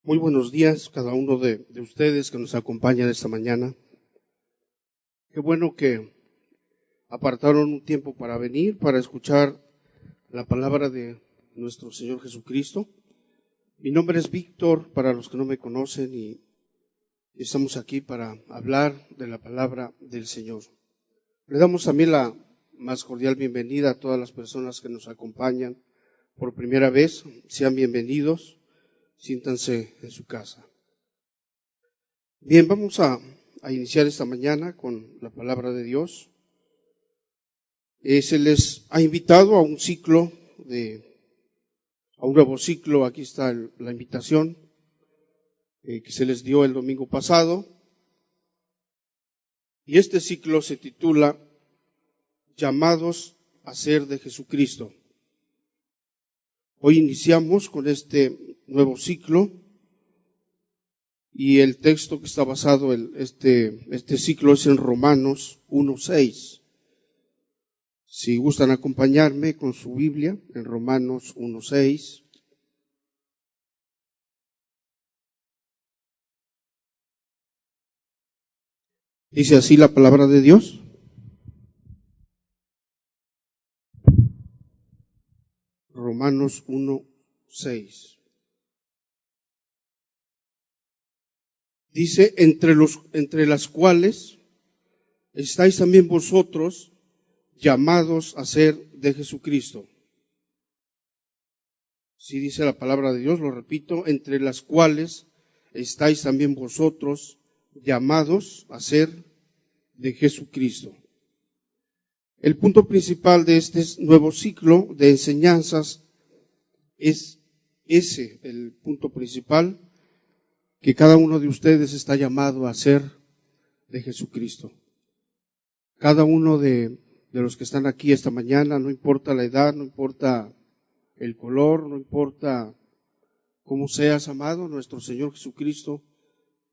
Muy buenos días, cada uno de ustedes que nos acompañan esta mañana. Qué bueno que apartaron un tiempo para venir, para escuchar la palabra de nuestro Señor Jesucristo. Mi nombre es Víctor, para los que no me conocen, y estamos aquí para hablar de la palabra del Señor. Le damos también la más cordial bienvenida a todas las personas que nos acompañan por primera vez. Sean bienvenidos. Siéntanse en su casa. Bien, vamos a iniciar esta mañana con la palabra de Dios. Se les ha invitado a un nuevo ciclo. Aquí está la invitación que se les dio el domingo pasado. Y este ciclo se titula Llamados a ser de Jesucristo. Hoy iniciamos con este nuevo ciclo y el texto que está basado en este ciclo es en Romanos 1:6. Si gustan acompañarme con su Biblia en Romanos 1:6. Dice así la palabra de Dios. Romanos 1:6. Dice, entre las cuales estáis también vosotros llamados a ser de Jesucristo. Si dice la palabra de Dios, lo repito, entre las cuales estáis también vosotros llamados a ser de Jesucristo. El punto principal de este nuevo ciclo de enseñanzas es el punto principal, que cada uno de ustedes está llamado a ser de Jesucristo. Cada uno de los que están aquí esta mañana, no importa la edad, no importa el color, no importa cómo seas, amado, nuestro Señor Jesucristo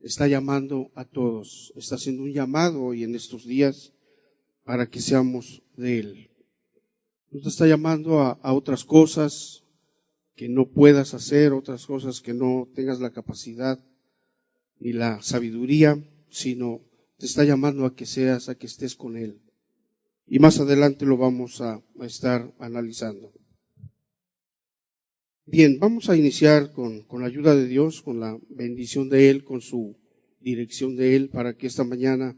está llamando a todos, está haciendo un llamado hoy en estos días para que seamos de Él. No te está llamando a otras cosas que no puedas hacer, otras cosas que no tengas la capacidad ni la sabiduría, sino te está llamando a que estés con Él. Y más adelante lo vamos a estar analizando. Bien, vamos a iniciar con la ayuda de Dios, con la bendición de Él, con su dirección de Él, para que esta mañana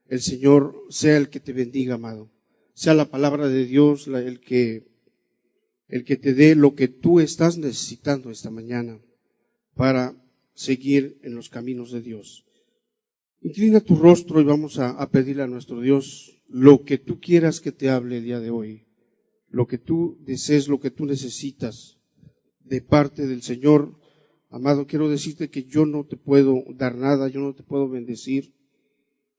el Señor sea el que te bendiga, amado. Sea la palabra de Dios el que te dé lo que tú estás necesitando esta mañana para seguir en los caminos de Dios. Inclina tu rostro y vamos a pedirle a nuestro Dios lo que tú quieras que te hable el día de hoy, lo que tú desees, lo que tú necesitas de parte del Señor. Amado, quiero decirte que yo no te puedo dar nada, yo no te puedo bendecir.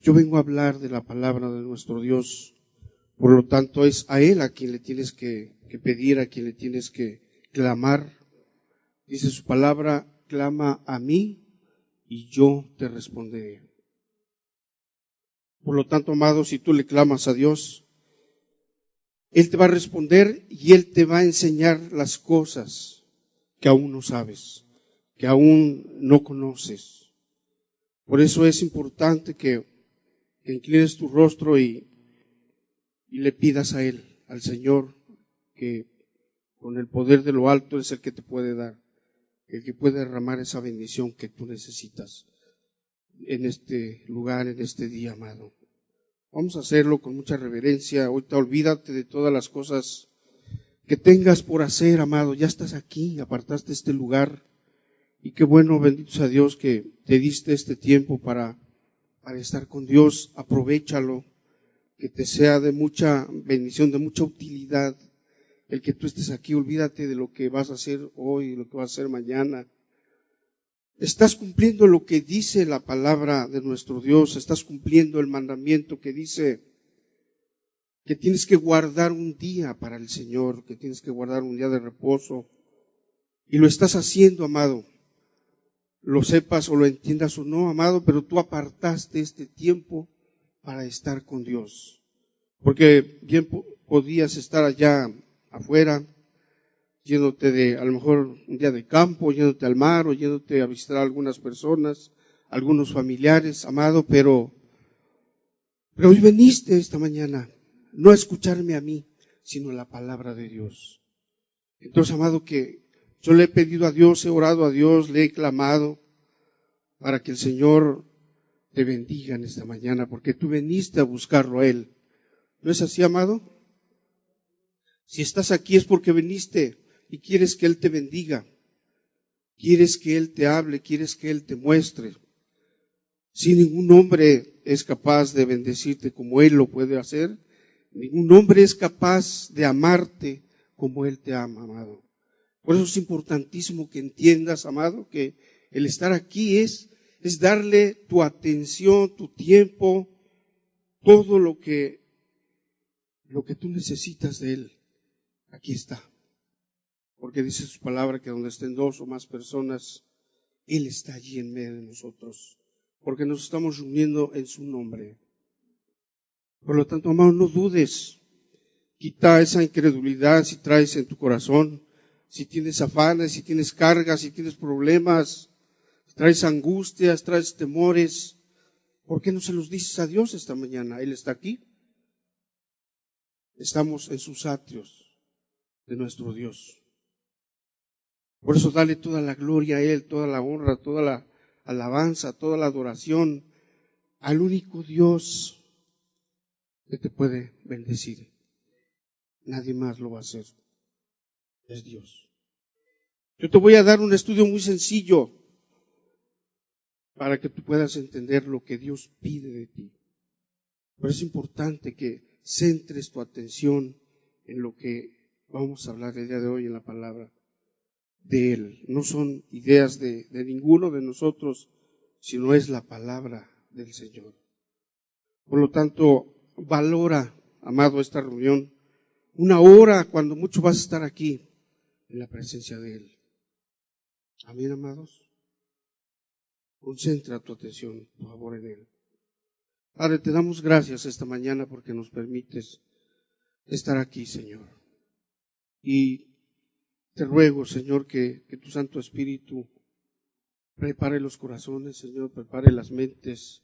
Yo vengo a hablar de la palabra de nuestro Dios. Por lo tanto, es a Él a quien le tienes que pedir, a quien le tienes que clamar. Dice su palabra, clama a mí y yo te responderé. Por lo tanto, amado, si tú le clamas a Dios, Él te va a responder y Él te va a enseñar las cosas que aún no sabes, que aún no conoces. Por eso es importante que inclines tu rostro y le pidas a Él, al Señor, que con el poder de lo alto es el que te puede dar, el que puede derramar esa bendición que tú necesitas en este lugar, en este día, amado. Vamos a hacerlo con mucha reverencia. Ahorita olvídate de todas las cosas que tengas por hacer, amado. Ya estás aquí, apartaste este lugar. Y qué bueno, bendito sea Dios, que te diste este tiempo para estar con Dios. Aprovéchalo, que te sea de mucha bendición, de mucha utilidad el que tú estés aquí. Olvídate de lo que vas a hacer hoy, de lo que vas a hacer mañana. Estás cumpliendo lo que dice la palabra de nuestro Dios, estás cumpliendo el mandamiento que dice que tienes que guardar un día para el Señor, que tienes que guardar un día de reposo. Y lo estás haciendo, amado. Lo sepas o lo entiendas o no, amado, pero tú apartaste este tiempo para estar con Dios. Porque bien podías estar allá afuera, yéndote a lo mejor un día de campo, yéndote al mar o yéndote a visitar a algunas personas, algunos familiares, amado, pero hoy veniste esta mañana, no a escucharme a mí, sino a la palabra de Dios. Entonces, amado, que yo le he pedido a Dios, he orado a Dios, le he clamado para que el Señor te bendiga en esta mañana, porque tú viniste a buscarlo a Él. ¿No es así, amado? Si estás aquí es porque viniste y quieres que Él te bendiga, quieres que Él te hable, quieres que Él te muestre. Si ningún hombre es capaz de bendecirte como Él lo puede hacer, ningún hombre es capaz de amarte como Él te ama, amado. Por eso es importantísimo que entiendas, amado, que el estar aquí es darle tu atención, tu tiempo, todo lo que tú necesitas de Él. Aquí está. Porque dice su palabra que donde estén dos o más personas, Él está allí en medio de nosotros. Porque nos estamos reuniendo en su nombre. Por lo tanto, amado, no dudes. Quita esa incredulidad si traes en tu corazón. Si tienes afanes, si tienes cargas, si tienes problemas, si traes angustias, traes temores, ¿por qué no se los dices a Dios esta mañana? Él está aquí. Estamos en sus atrios de nuestro Dios. Por eso dale toda la gloria a Él, toda la honra, toda la alabanza, toda la adoración al único Dios que te puede bendecir. Nadie más lo va a hacer. Es Dios. Yo te voy a dar un estudio muy sencillo para que tú puedas entender lo que Dios pide de ti. Pero es importante que centres tu atención en lo que vamos a hablar el día de hoy en la palabra de Él. No son ideas de ninguno de nosotros, sino es la palabra del Señor. Por lo tanto, valora, amado, esta reunión. Una hora, cuando mucho vas a estar aquí, en la presencia de Él. Amén, amados. Concentra tu atención, por favor, en Él. Padre, te damos gracias esta mañana porque nos permites estar aquí, Señor. Y te ruego, Señor, que tu Santo Espíritu prepare los corazones, Señor, prepare las mentes,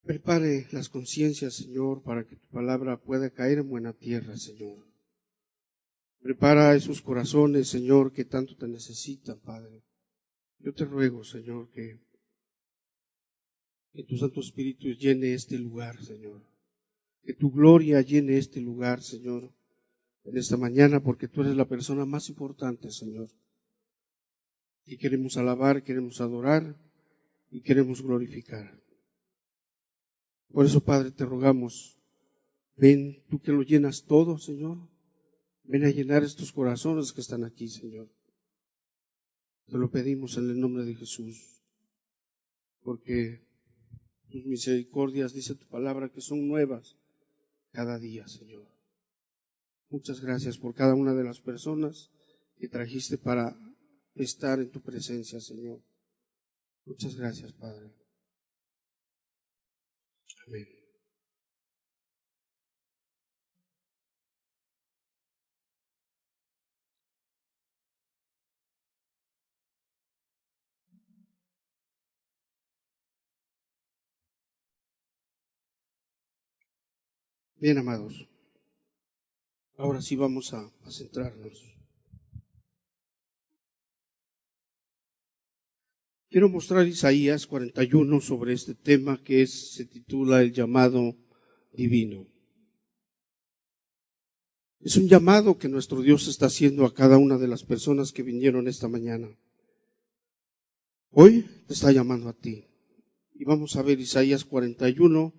prepare las conciencias, Señor, para que tu palabra pueda caer en buena tierra, Señor. Prepara esos corazones, Señor, que tanto te necesitan, Padre. Yo te ruego, Señor, que tu Santo Espíritu llene este lugar, Señor. Que tu gloria llene este lugar, Señor, en esta mañana, porque tú eres la persona más importante, Señor. Y queremos alabar, queremos adorar y queremos glorificar. Por eso, Padre, te rogamos, ven, tú que lo llenas todo, Señor. Ven a llenar estos corazones que están aquí, Señor. Te lo pedimos en el nombre de Jesús, porque tus misericordias, dice tu palabra, que son nuevas cada día, Señor. Muchas gracias por cada una de las personas que trajiste para estar en tu presencia, Señor. Muchas gracias, Padre. Amén. Bien, amados. Ahora sí vamos a centrarnos. Quiero mostrar Isaías 41 sobre este tema que se titula El llamado divino. Es un llamado que nuestro Dios está haciendo a cada una de las personas que vinieron esta mañana. Hoy te está llamando a ti. Y vamos a ver Isaías 41,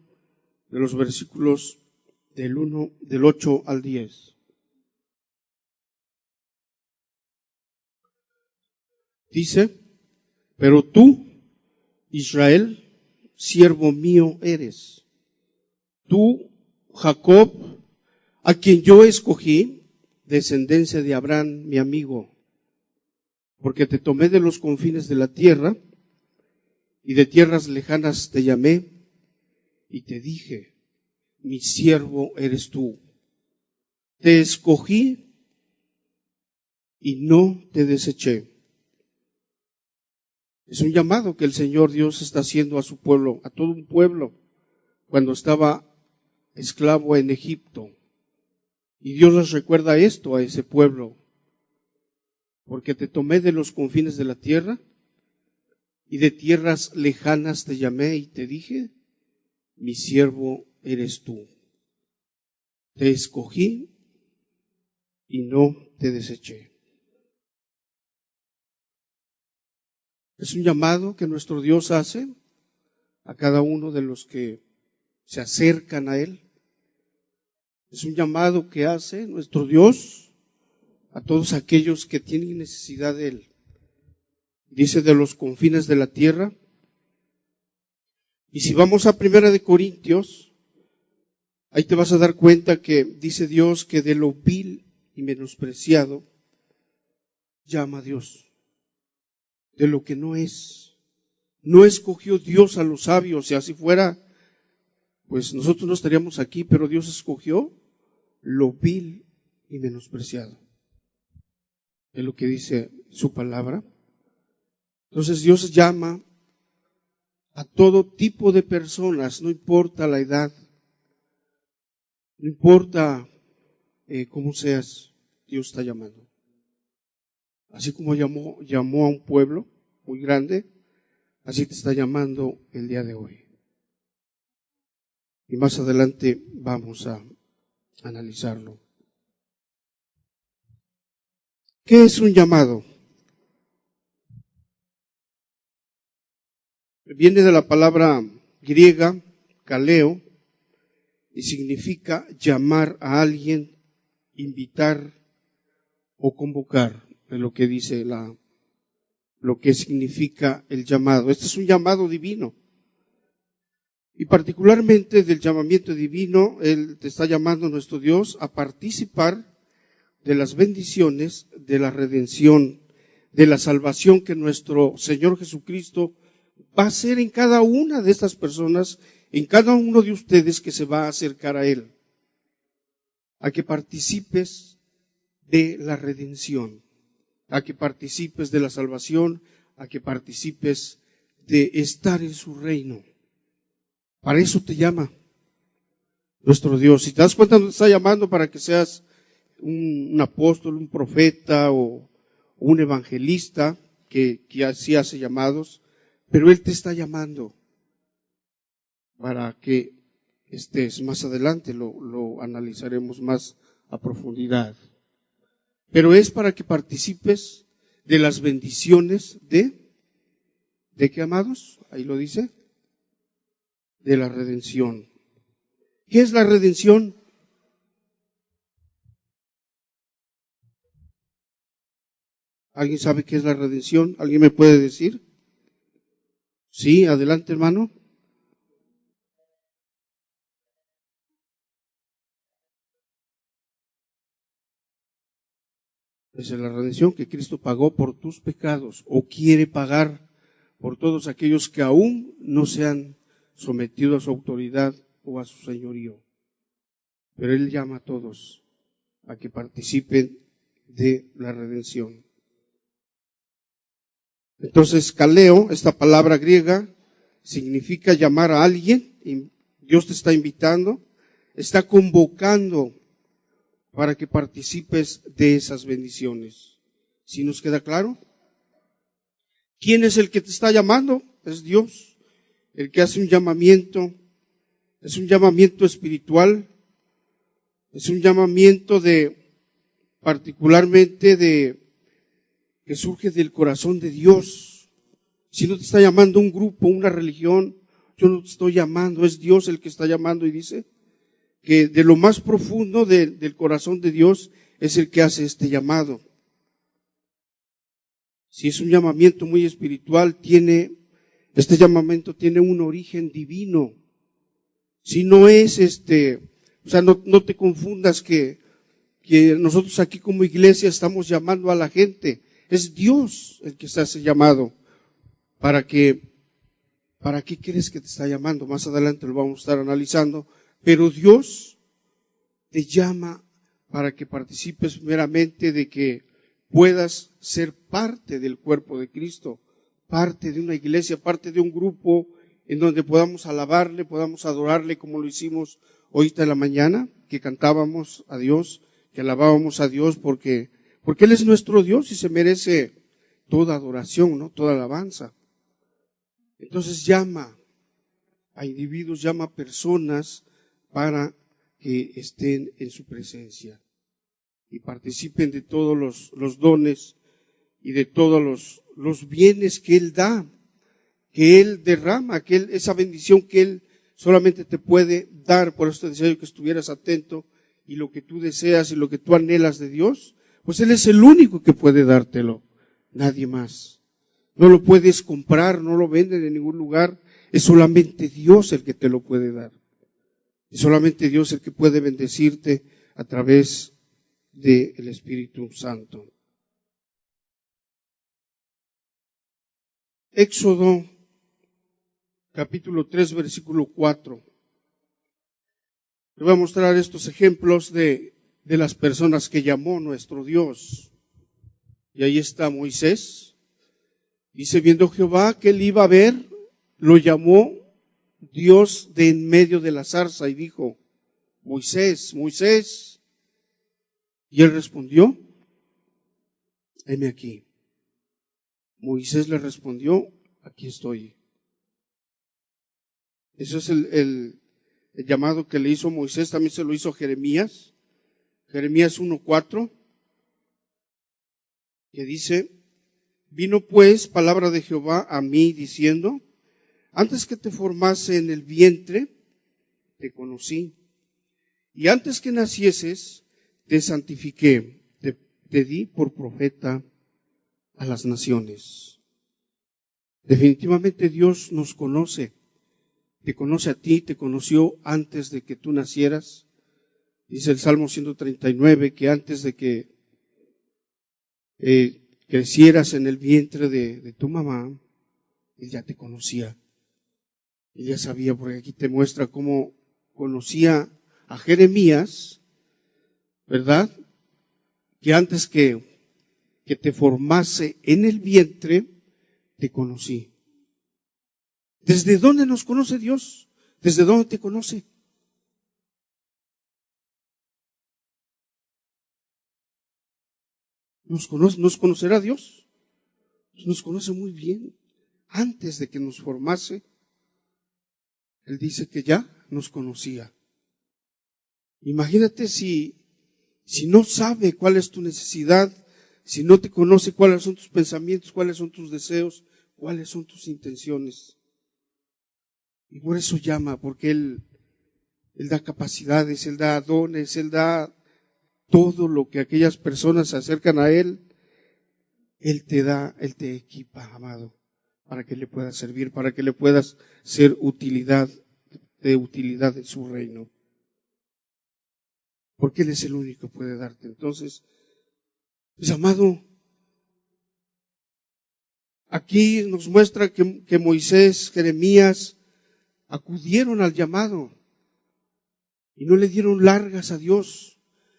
de los versículos del 8 al 10. Dice, pero tú, Israel, siervo mío eres. Tú, Jacob, a quien yo escogí, descendencia de Abraham, mi amigo, porque te tomé de los confines de la tierra y de tierras lejanas te llamé y te dije, mi siervo eres tú. Te escogí y no te deseché. Es un llamado que el Señor Dios está haciendo a su pueblo, a todo un pueblo, cuando estaba esclavo en Egipto. Y Dios les recuerda esto a ese pueblo: porque te tomé de los confines de la tierra, y de tierras lejanas te llamé y te dije, mi siervo eres tú. Te escogí y no te deseché. Es un llamado que nuestro Dios hace a cada uno de los que se acercan a Él. Es un llamado que hace nuestro Dios a todos aquellos que tienen necesidad de Él. Dice de los confines de la tierra. Y si vamos a 1 Corintios, ahí te vas a dar cuenta que dice Dios que de lo vil y menospreciado llama a Dios. De lo que no es. No escogió Dios a los sabios, si así fuera, pues nosotros no estaríamos aquí, pero Dios escogió lo vil y menospreciado. Es lo que dice su palabra. Entonces Dios llama a todo tipo de personas, no importa la edad, no importa cómo seas, Dios está llamando. Así como llamó a un pueblo muy grande, así te está llamando el día de hoy. Y más adelante vamos a analizarlo. ¿Qué es un llamado? Viene de la palabra griega, kaleo, y significa llamar a alguien, invitar o convocar. Es lo que dice lo que significa el llamado. Este es un llamado divino. Y particularmente del llamamiento divino, Él te está llamando, nuestro Dios, a participar de las bendiciones, de la redención, de la salvación que nuestro Señor Jesucristo va a hacer en cada una de estas personas, en cada uno de ustedes que se va a acercar a Él. A que participes de la redención, a que participes de la salvación, a que participes de estar en su reino. Para eso te llama nuestro Dios. Si te das cuenta, no te está llamando para que seas un apóstol, un profeta o un evangelista que así hace llamados, pero Él te está llamando para que estés. Más adelante lo analizaremos más a profundidad. Pero es para que participes de las bendiciones ¿de qué, amados? Ahí lo dice. De la redención. ¿Qué es la redención? ¿Alguien sabe qué es la redención? ¿Alguien me puede decir? Sí, adelante, hermano. Esa es la redención, que Cristo pagó por tus pecados o quiere pagar por todos aquellos que aún no se han sometido a su autoridad o a su señorío. Pero Él llama a todos a que participen de la redención. Entonces, kaleo, esta palabra griega, significa llamar a alguien. Dios te está invitando, está convocando para que participes de esas bendiciones. ¿Sí nos queda claro? ¿Quién es el que te está llamando? Es Dios. El que hace un llamamiento, es un llamamiento espiritual, es un llamamiento particularmente que surge del corazón de Dios. Si no te está llamando un grupo, una religión, yo no te estoy llamando, es Dios el que está llamando, y dice que de lo más profundo del corazón de Dios es el que hace este llamado. Si es un llamamiento muy espiritual, este llamamiento tiene un origen divino. Si no es no te confundas que nosotros aquí como iglesia estamos llamando a la gente. Es Dios el que está ese llamado. ¿Para qué crees que te está llamando? Más adelante lo vamos a estar analizando. Pero Dios te llama para que participes meramente de que puedas ser parte del cuerpo de Cristo, parte de una iglesia, parte de un grupo en donde podamos alabarle, podamos adorarle como lo hicimos ahorita en la mañana, que cantábamos a Dios, que alabábamos a Dios porque Él es nuestro Dios y se merece toda adoración, ¿no? Toda alabanza. Entonces llama a individuos, llama a personas para que estén en su presencia y participen de todos los dones y de todos los bienes que Él da, que Él derrama, esa bendición que Él solamente te puede dar. Por eso te deseo que estuvieras atento y lo que tú deseas y lo que tú anhelas de Dios, pues Él es el único que puede dártelo, nadie más. No lo puedes comprar, no lo venden en ningún lugar, es solamente Dios el que te lo puede dar. Es solamente Dios el que puede bendecirte a través del Espíritu Santo. Éxodo capítulo 3, versículo 4. Le voy a mostrar estos ejemplos de las personas que llamó nuestro Dios. Y ahí está Moisés. Dice, viendo Jehová que él iba a ver, lo llamó Dios de en medio de la zarza y dijo, Moisés, Moisés. Y él respondió, heme aquí. Moisés le respondió, aquí estoy. Eso es el llamado que le hizo Moisés, también se lo hizo Jeremías. Jeremías 1:4, que dice, vino pues palabra de Jehová a mí diciendo, antes que te formase en el vientre, te conocí, y antes que nacieses, te santifiqué, te di por profeta a las naciones. Definitivamente Dios nos conoce, te conoce a ti, te conoció antes de que tú nacieras. Dice el Salmo 139 que antes de que crecieras en el vientre de tu mamá, Él ya te conocía. Él ya sabía, porque aquí te muestra cómo conocía a Jeremías, ¿verdad? Que antes que te formase en el vientre, te conocí. ¿Desde dónde nos conoce Dios? ¿Desde dónde te conoce? ¿Nos conocerá Dios? Nos conoce muy bien. Antes de que nos formase, Él dice que ya nos conocía. Imagínate si no sabe cuál es tu necesidad, si no te conoce cuáles son tus pensamientos, cuáles son tus deseos, cuáles son tus intenciones. Y por eso llama, porque Él da capacidades, Él da dones, Él da todo lo que aquellas personas se acercan a Él. Él te da, Él te equipa, amado, para que le puedas servir, para que le puedas ser de utilidad en su reino. Porque Él es el único que puede darte. Entonces, pues amado, aquí nos muestra que Moisés, Jeremías, acudieron al llamado y no le dieron largas a Dios,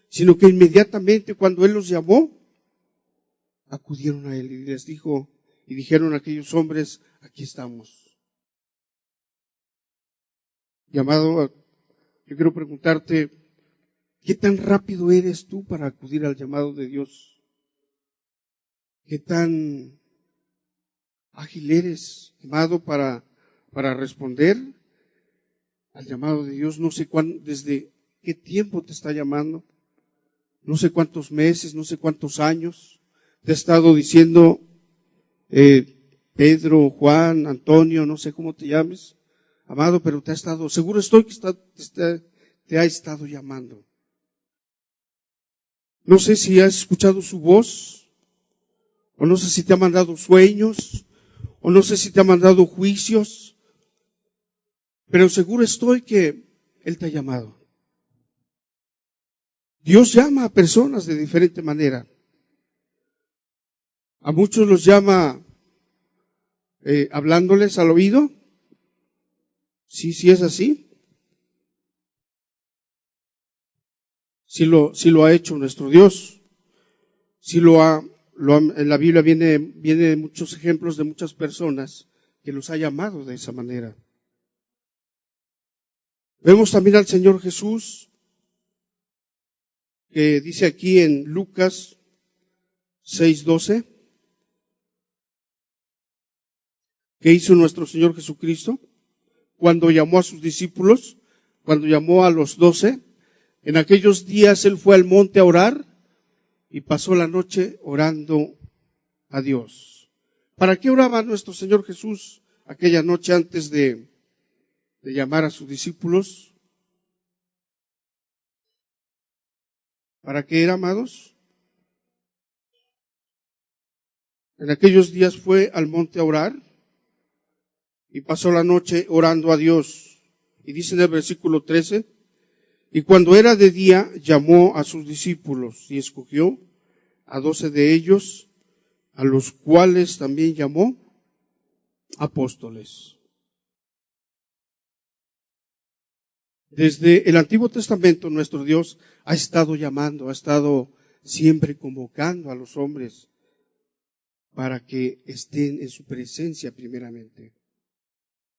sino que inmediatamente cuando Él los llamó, acudieron a Él y les dijo, y dijeron aquellos hombres, aquí estamos. Y amado, yo quiero preguntarte, ¿qué tan rápido eres tú para acudir al llamado de Dios? ¿Qué tan ágil eres, amado, para responder al llamado de Dios? No sé desde qué tiempo te está llamando, no sé cuántos meses, no sé cuántos años te ha estado diciendo Pedro, Juan, Antonio, no sé cómo te llames, amado, pero seguro estoy que te ha estado llamando. No sé si has escuchado su voz, o no sé si te ha mandado sueños, o no sé si te ha mandado juicios, pero seguro estoy que Él te ha llamado. Dios llama a personas de diferente manera. A muchos los llama hablándoles al oído. Sí es así. Sí lo ha hecho nuestro Dios. Sí lo ha en la Biblia viene muchos ejemplos de muchas personas que los ha llamado de esa manera. Vemos también al Señor Jesús, que dice aquí en Lucas 6:12, ¿qué hizo nuestro Señor Jesucristo? Cuando llamó a sus discípulos, cuando llamó a los 12, en aquellos días Él fue al monte a orar y pasó la noche orando a Dios. ¿Para qué oraba nuestro Señor Jesús aquella noche antes de llamar a sus discípulos? ¿Para qué era, amados? En aquellos días fue al monte a orar y pasó la noche orando a Dios. Y dice en el versículo 13, y cuando era de día llamó a sus discípulos y escogió a 12 de ellos, a los cuales también llamó apóstoles. Desde el Antiguo Testamento nuestro Dios ha estado llamando, ha estado siempre convocando a los hombres para que estén en su presencia primeramente.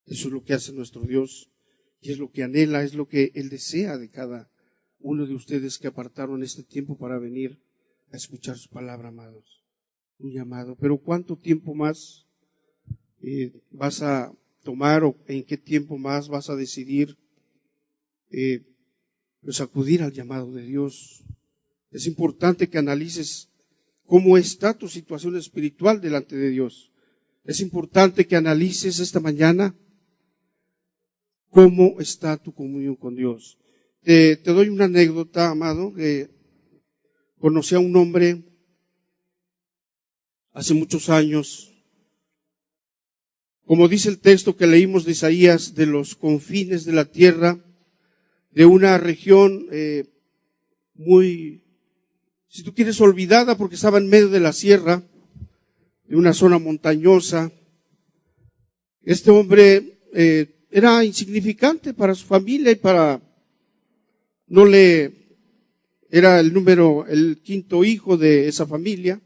Eso es lo que hace nuestro Dios y es lo que anhela, es lo que Él desea de cada uno de ustedes que apartaron este tiempo para venir a escuchar su palabra, amados. Un llamado. Pero ¿cuánto tiempo más vas a tomar o en qué tiempo más vas a decidir pues acudir al llamado de Dios? Es importante que analices cómo está tu situación espiritual delante de Dios. Es importante que analices esta mañana cómo está tu comunión con Dios. Te doy una anécdota, amado, que conocí a un hombre hace muchos años. Como dice el texto que leímos de Isaías, de los confines de la tierra, de una región muy, si tú quieres, olvidada porque estaba en medio de la sierra, de una zona montañosa. Este hombre era insignificante para su familia y era el quinto hijo de esa familia,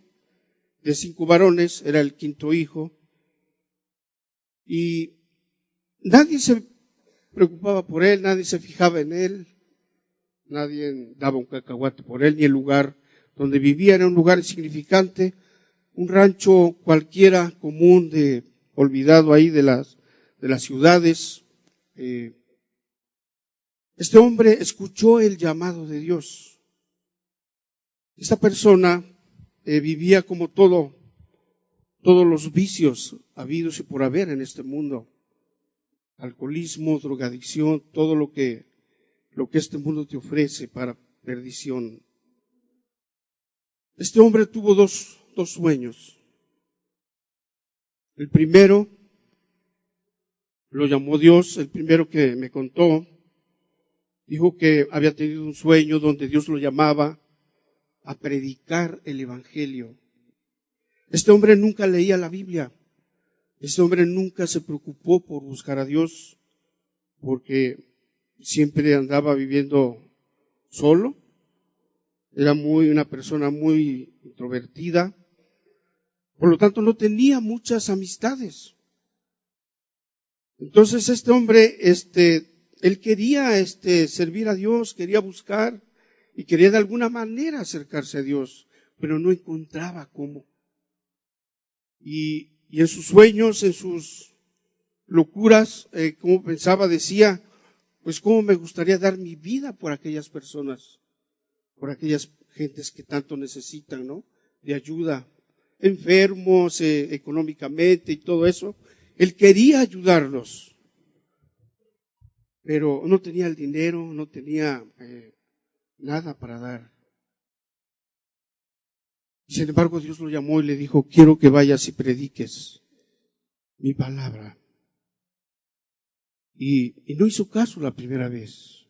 de 5 varones, era el quinto hijo. Y nadie se preocupaba por él, nadie se fijaba en él, nadie daba un cacahuate por él, ni el lugar donde vivía era un lugar insignificante, un rancho cualquiera común olvidado ahí de las ciudades. Este hombre escuchó el llamado de Dios. Esta persona vivía como todos los vicios habidos y por haber en este mundo. Alcoholismo, drogadicción, todo lo que este mundo te ofrece para perdición. Este hombre tuvo dos sueños. El primero lo llamó Dios, el primero que me contó, dijo que había tenido un sueño donde Dios lo llamaba a predicar el evangelio. Este hombre nunca leía la Biblia. Este hombre nunca se preocupó por buscar a Dios, porque siempre andaba viviendo solo. Era una persona muy introvertida. Por lo tanto, no tenía muchas amistades. Entonces, este hombre, él quería servir a Dios, quería buscar y quería de alguna manera acercarse a Dios, pero no encontraba cómo. Y en sus sueños, en sus locuras, como pensaba, decía, pues cómo me gustaría dar mi vida por aquellas personas, por aquellas gentes que tanto necesitan, ¿no? De ayuda, enfermos económicamente y todo eso. Él quería ayudarlos, pero no tenía el dinero, no tenía nada para dar. Sin embargo, Dios lo llamó y le dijo, quiero que vayas y prediques mi palabra. Y no hizo caso la primera vez.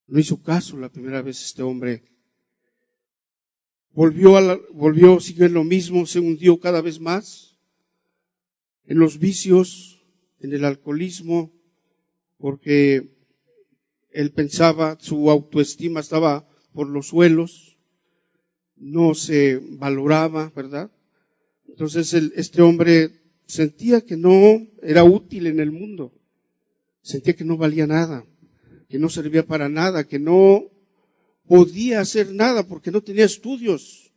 No hizo caso la primera vez este hombre. Siguió en lo mismo, se hundió cada vez más en los vicios, en el alcoholismo, porque él pensaba, su autoestima estaba por los suelos. no se valoraba, ¿verdad? Entonces este hombre sentía que no era útil en el mundo, sentía que no valía nada, que no servía para nada, que no podía hacer nada porque no tenía estudios.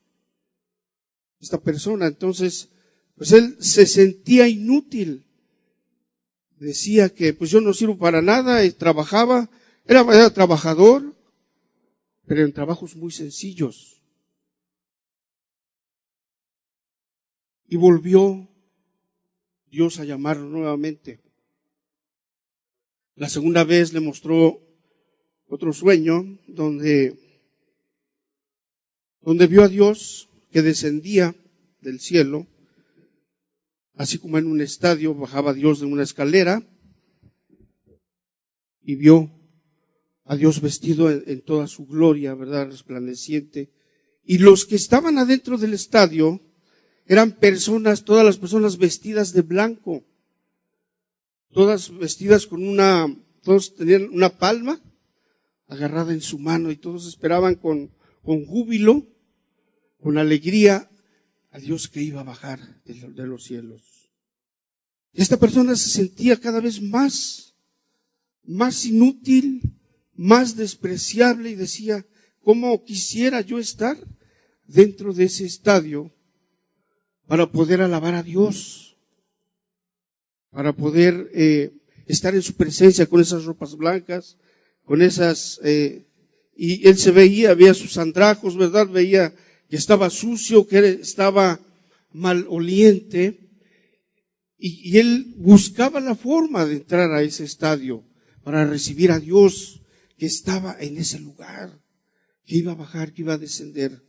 Esta persona, entonces, pues él se sentía inútil. Decía que pues yo no sirvo para nada y trabajaba, era trabajador, pero en trabajos muy sencillos. Y volvió Dios a llamarlo nuevamente. La segunda vez le mostró otro sueño donde vio a Dios que descendía del cielo, así como en un estadio bajaba Dios de una escalera, y vio a Dios vestido en toda su gloria, ¿verdad?, resplandeciente. Y los que estaban adentro del estadio eran personas, todas las personas vestidas de blanco, todas vestidas todos tenían una palma agarrada en su mano y todos esperaban con júbilo, con alegría a Dios que iba a bajar de los cielos. Y esta persona se sentía cada vez más inútil, más despreciable y decía, ¿cómo quisiera yo estar dentro de ese estadio para poder alabar a Dios, para poder estar en su presencia con esas ropas blancas, con esas, y él veía sus andrajos, ¿verdad? Veía que estaba sucio, que estaba maloliente, y él buscaba la forma de entrar a ese estadio para recibir a Dios que estaba en ese lugar, que iba a bajar, que iba a descender,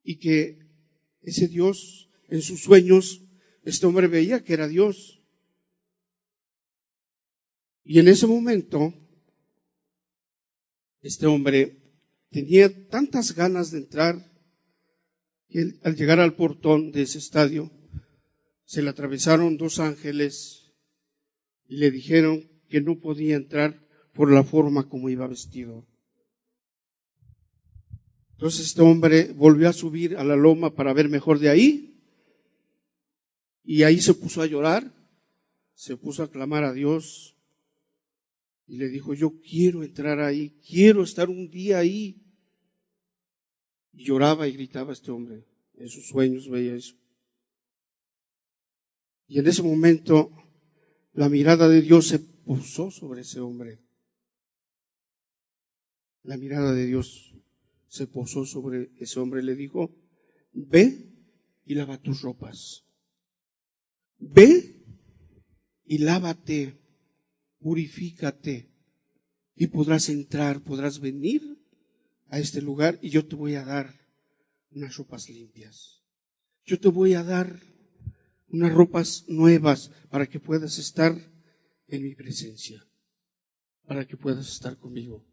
y que ese Dios, en sus sueños, este hombre veía que era Dios. Y en ese momento, este hombre tenía tantas ganas de entrar que él, al llegar al portón de ese estadio, se le atravesaron dos ángeles y le dijeron que no podía entrar por la forma como iba vestido. Entonces este hombre volvió a subir a la loma para ver mejor de ahí, y ahí se puso a llorar, se puso a clamar a Dios y le dijo, yo quiero entrar ahí, quiero estar un día ahí. Y lloraba y gritaba este hombre, en sus sueños veía eso. Y en ese momento la mirada de Dios se posó sobre ese hombre. La mirada de Dios se posó sobre ese hombre y le dijo, ve y lava tus ropas. Ve y lávate, purifícate y podrás entrar, podrás venir a este lugar y yo te voy a dar unas ropas limpias. Yo te voy a dar unas ropas nuevas para que puedas estar en mi presencia, para que puedas estar conmigo.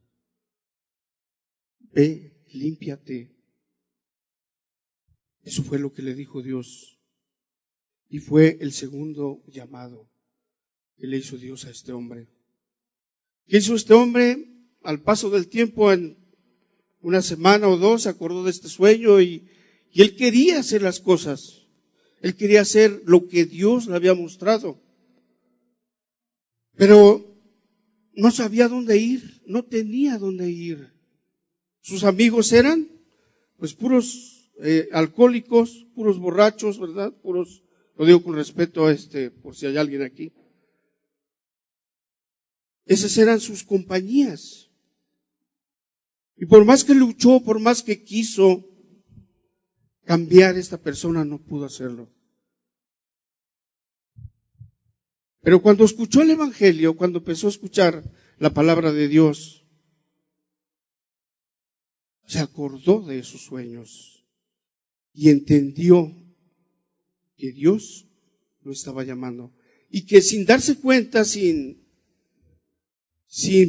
Ve, límpiate. Eso fue lo que le dijo Dios. Y fue el segundo llamado que le hizo Dios a este hombre. ¿Qué hizo este hombre? Al paso del tiempo, en una semana o dos, se acordó de este sueño y él quería hacer las cosas. Él quería hacer lo que Dios le había mostrado. Pero no sabía dónde ir, no tenía dónde ir. Sus amigos eran, pues, puros alcohólicos, puros borrachos, ¿verdad? Puros, lo digo con respeto a por si hay alguien aquí. Esas eran sus compañías. Y por más que luchó, por más que quiso cambiar, esta persona no pudo hacerlo. Pero cuando escuchó el Evangelio, cuando empezó a escuchar la palabra de Dios, se acordó de esos sueños y entendió que Dios lo estaba llamando. Y que sin darse cuenta, sin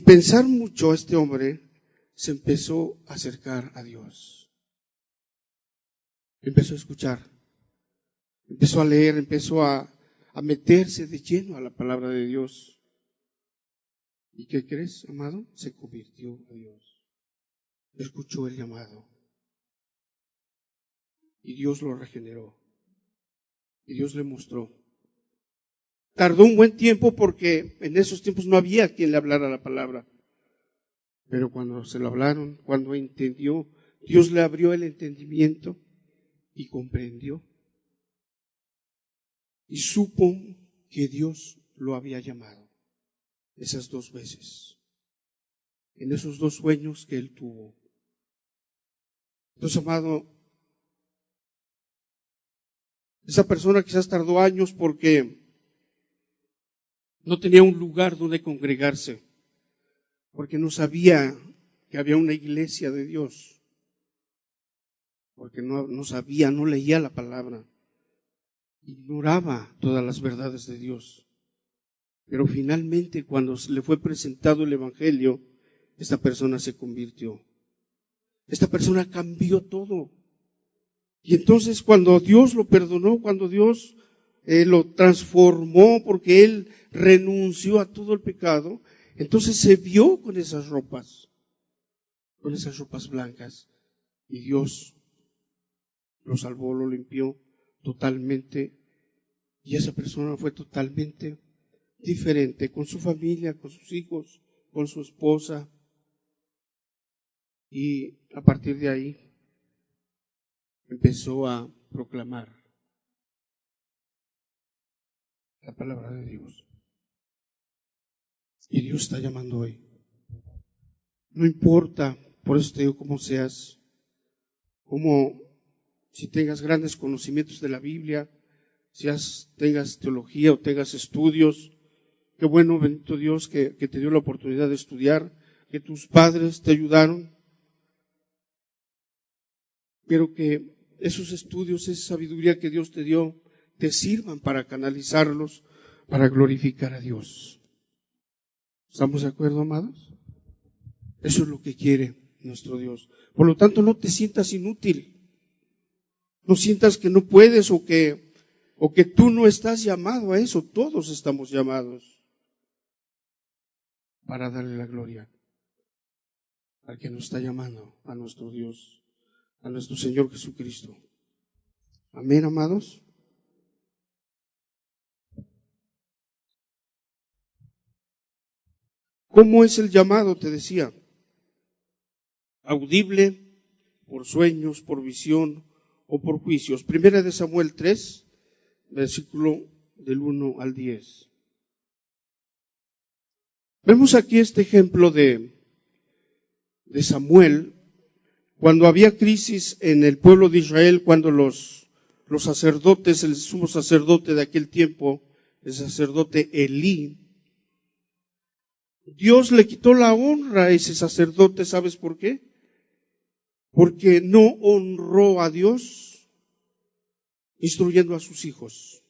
pensar mucho, este hombre se empezó a acercar a Dios. Empezó a escuchar, empezó a leer, empezó a meterse de lleno a la palabra de Dios. ¿Y qué crees, amado? Se convirtió a Dios. Escuchó el llamado. Y Dios lo regeneró. Y Dios le mostró. Tardó un buen tiempo porque en esos tiempos no había quien le hablara la palabra. Pero cuando se lo hablaron, cuando entendió, Dios le abrió el entendimiento y comprendió. Y supo que Dios lo había llamado esas 2 veces, en esos 2 sueños que él tuvo. Entonces, amado, esa persona quizás tardó años porque no tenía un lugar donde congregarse, porque no sabía que había una iglesia de Dios, porque no sabía, no leía la palabra, ignoraba todas las verdades de Dios. Pero finalmente, cuando le fue presentado el Evangelio, esta persona se convirtió. Esta persona cambió todo. Y entonces cuando Dios lo perdonó, cuando Dios lo transformó, porque él renunció a todo el pecado, entonces se vio con esas ropas blancas. Y Dios lo salvó, lo limpió totalmente. Y esa persona fue totalmente diferente, con su familia, con sus hijos, con su esposa. Y a partir de ahí empezó a proclamar la palabra de Dios. Y Dios está llamando hoy. No importa, por eso te digo, cómo seas, si tengas grandes conocimientos de la Biblia, tengas teología o tengas estudios. Qué bueno, bendito Dios, que te dio la oportunidad de estudiar, que tus padres te ayudaron. Pero que esos estudios, esa sabiduría que Dios te dio, te sirvan para canalizarlos, para glorificar a Dios. ¿Estamos de acuerdo, amados? Eso es lo que quiere nuestro Dios. Por lo tanto, no te sientas inútil. No sientas que no puedes o que tú no estás llamado a eso. Todos estamos llamados para darle la gloria al que nos está llamando, a nuestro Dios, a nuestro Señor Jesucristo. Amén, amados. ¿Cómo es el llamado? Te decía. Audible, por sueños, por visión o por juicios. Primera de Samuel 3, versículo del 1 al 10. Vemos aquí este ejemplo de Samuel, cuando había crisis en el pueblo de Israel, cuando los sacerdotes, el sumo sacerdote de aquel tiempo, el sacerdote Elí, Dios le quitó la honra a ese sacerdote. ¿Sabes por qué? Porque no honró a Dios instruyendo a sus hijos.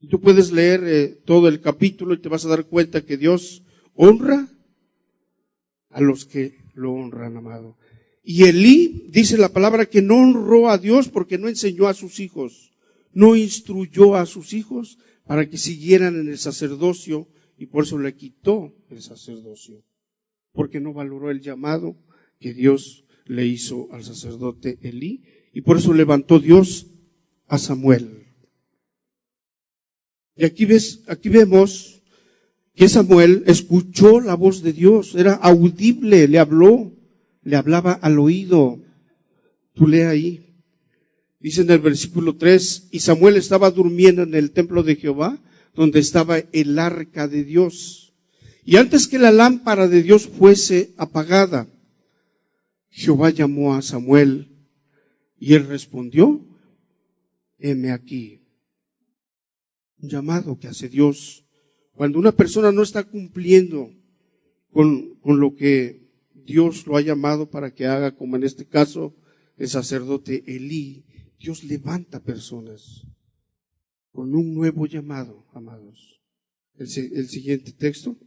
Y tú puedes leer todo el capítulo y te vas a dar cuenta que Dios honra a los que lo honran, amado. Y Elí, dice la palabra, que no honró a Dios porque no enseñó a sus hijos, no instruyó a sus hijos para que siguieran en el sacerdocio, y por eso le quitó el sacerdocio, porque no valoró el llamado que Dios le hizo al sacerdote Elí, y por eso levantó Dios a Samuel. Y aquí vemos que Samuel escuchó la voz de Dios, era audible, le hablaba al oído. Tú lee ahí. Dice en el versículo 3, y Samuel estaba durmiendo en el templo de Jehová, donde estaba el arca de Dios. Y antes que la lámpara de Dios fuese apagada, Jehová llamó a Samuel, y él respondió, heme aquí. Un llamado que hace Dios cuando una persona no está cumpliendo con lo que Dios lo ha llamado para que haga, como en este caso el sacerdote Elí. Dios levanta personas con un nuevo llamado, amados. El siguiente texto.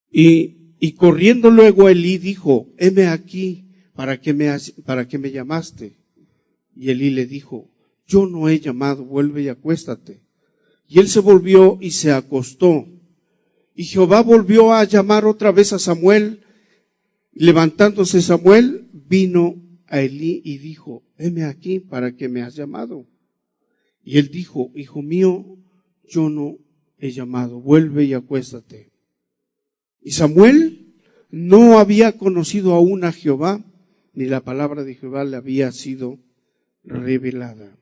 Y corriendo luego Elí dijo, heme aquí, ¿para qué me llamaste? Y Elí le dijo, yo no he llamado, vuelve y acuéstate. Y él se volvió y se acostó. Y Jehová volvió a llamar otra vez a Samuel. Levantándose Samuel, vino a Elí y dijo: heme aquí, ¿para qué me has llamado? Y él dijo: hijo mío, yo no he llamado, vuelve y acuéstate. Y Samuel no había conocido aún a Jehová, ni la palabra de Jehová le había sido revelada.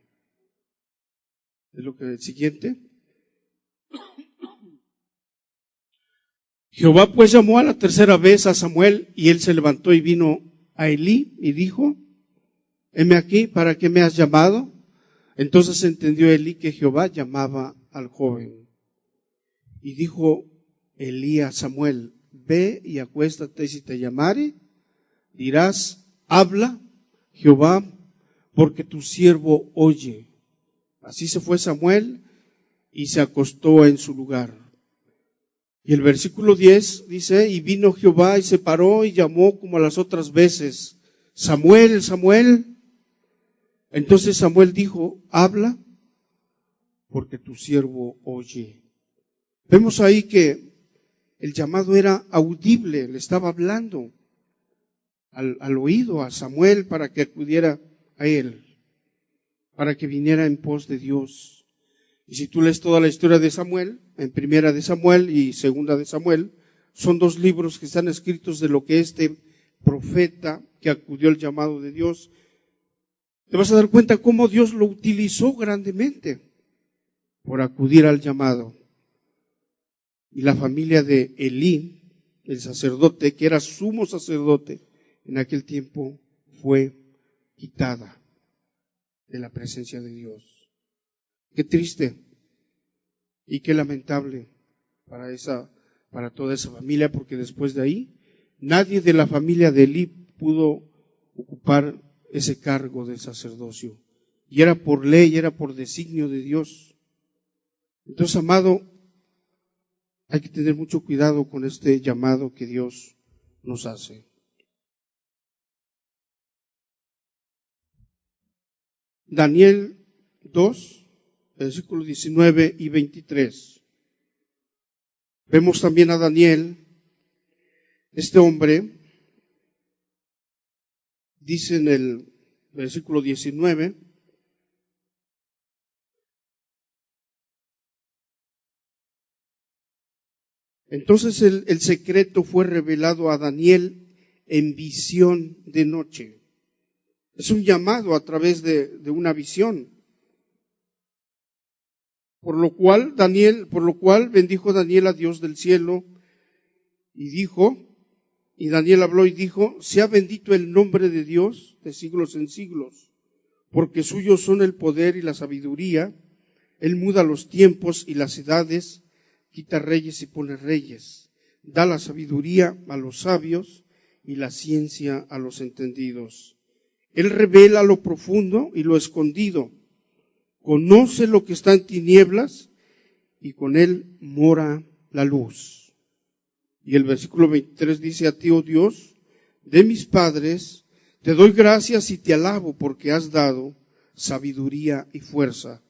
Es lo que el siguiente. Jehová pues llamó a la tercera vez a Samuel, y él se levantó y vino a Elí y dijo: heme aquí, ¿para qué me has llamado? Entonces entendió Elí que Jehová llamaba al joven. Y dijo Elí a Samuel: ve y acuéstate, y si te llamare, dirás: habla Jehová, porque tu siervo oye. Así se fue Samuel y se acostó en su lugar. Y el versículo 10 dice: y vino Jehová y se paró y llamó como a las otras veces: Samuel, Samuel. Entonces Samuel dijo: habla, porque tu siervo oye. Vemos ahí que el llamado era audible, le estaba hablando al oído a Samuel para que acudiera a él, para que viniera en pos de Dios. Y si tú lees toda la historia de Samuel, en Primera de Samuel y Segunda de Samuel, son dos libros que están escritos de lo que este profeta que acudió al llamado de Dios, te vas a dar cuenta cómo Dios lo utilizó grandemente por acudir al llamado. Y la familia de Elí, el sacerdote, que era sumo sacerdote en aquel tiempo, fue quitada de la presencia de Dios. Qué triste y qué lamentable para toda esa familia, porque después de ahí nadie de la familia de Elí pudo ocupar ese cargo del sacerdocio. Y era por ley, era por designio de Dios. Entonces, amado, hay que tener mucho cuidado con este llamado que Dios nos hace. Daniel 2, versículos 19 y 23. Vemos también a Daniel, este hombre, dice en el versículo 19, entonces el secreto fue revelado a Daniel en visión de noche. Es un llamado a través de una visión. Por lo cual bendijo Daniel a Dios del cielo y Daniel habló y dijo: sea bendito el nombre de Dios de siglos en siglos, porque suyos son el poder y la sabiduría. Él muda los tiempos y las edades, quita reyes y pone reyes, da la sabiduría a los sabios y la ciencia a los entendidos. Él revela lo profundo y lo escondido, conoce lo que está en tinieblas y con él mora la luz. Y el versículo 23 dice: a ti, oh Dios, de mis padres, te doy gracias y te alabo porque has dado sabiduría y fuerza.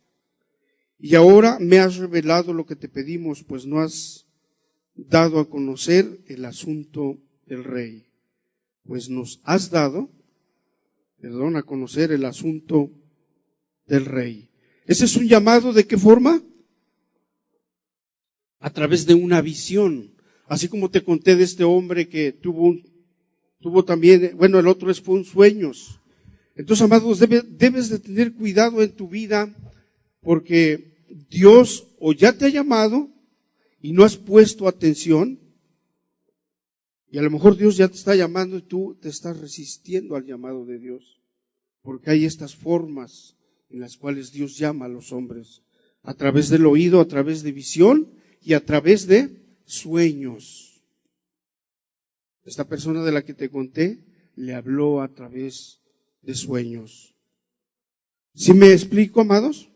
Y ahora me has revelado lo que te pedimos, pues no has dado a conocer el asunto del rey. Pues nos has dado, a conocer el asunto del rey. Ese es un llamado, ¿de qué forma? A través de una visión. Así como te conté de este hombre que tuvo también, el otro fue un sueños. Entonces, amados, debes de tener cuidado en tu vida, porque Dios o ya te ha llamado y no has puesto atención, y a lo mejor Dios ya te está llamando y tú te estás resistiendo al llamado de Dios, porque hay estas formas en las cuales Dios llama a los hombres, a través del oído, a través de visión y a través de sueños. Esta persona de la que te conté le habló a través de sueños. ¿Sí me explico, amados?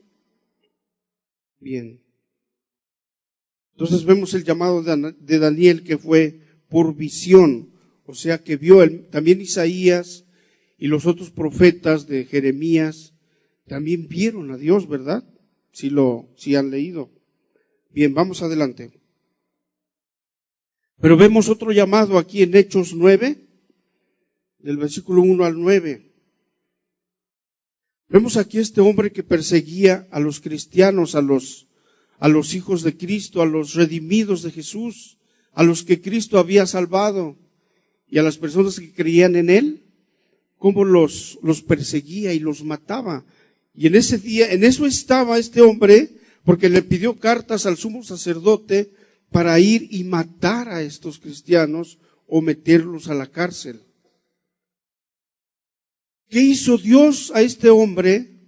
Bien. Entonces vemos el llamado de Daniel, que fue por visión, o sea que vio también Isaías y los otros profetas de Jeremías también vieron a Dios, ¿verdad? Si han leído. Bien, vamos adelante. Pero vemos otro llamado aquí en Hechos 9, del versículo 1 al 9. Vemos aquí este hombre que perseguía a los cristianos, a los hijos de Cristo, a los redimidos de Jesús, a los que Cristo había salvado y a las personas que creían en Él, cómo los perseguía y los mataba. Y en ese día, en eso estaba este hombre, porque le pidió cartas al sumo sacerdote para ir y matar a estos cristianos o meterlos a la cárcel. ¿Qué hizo Dios a este hombre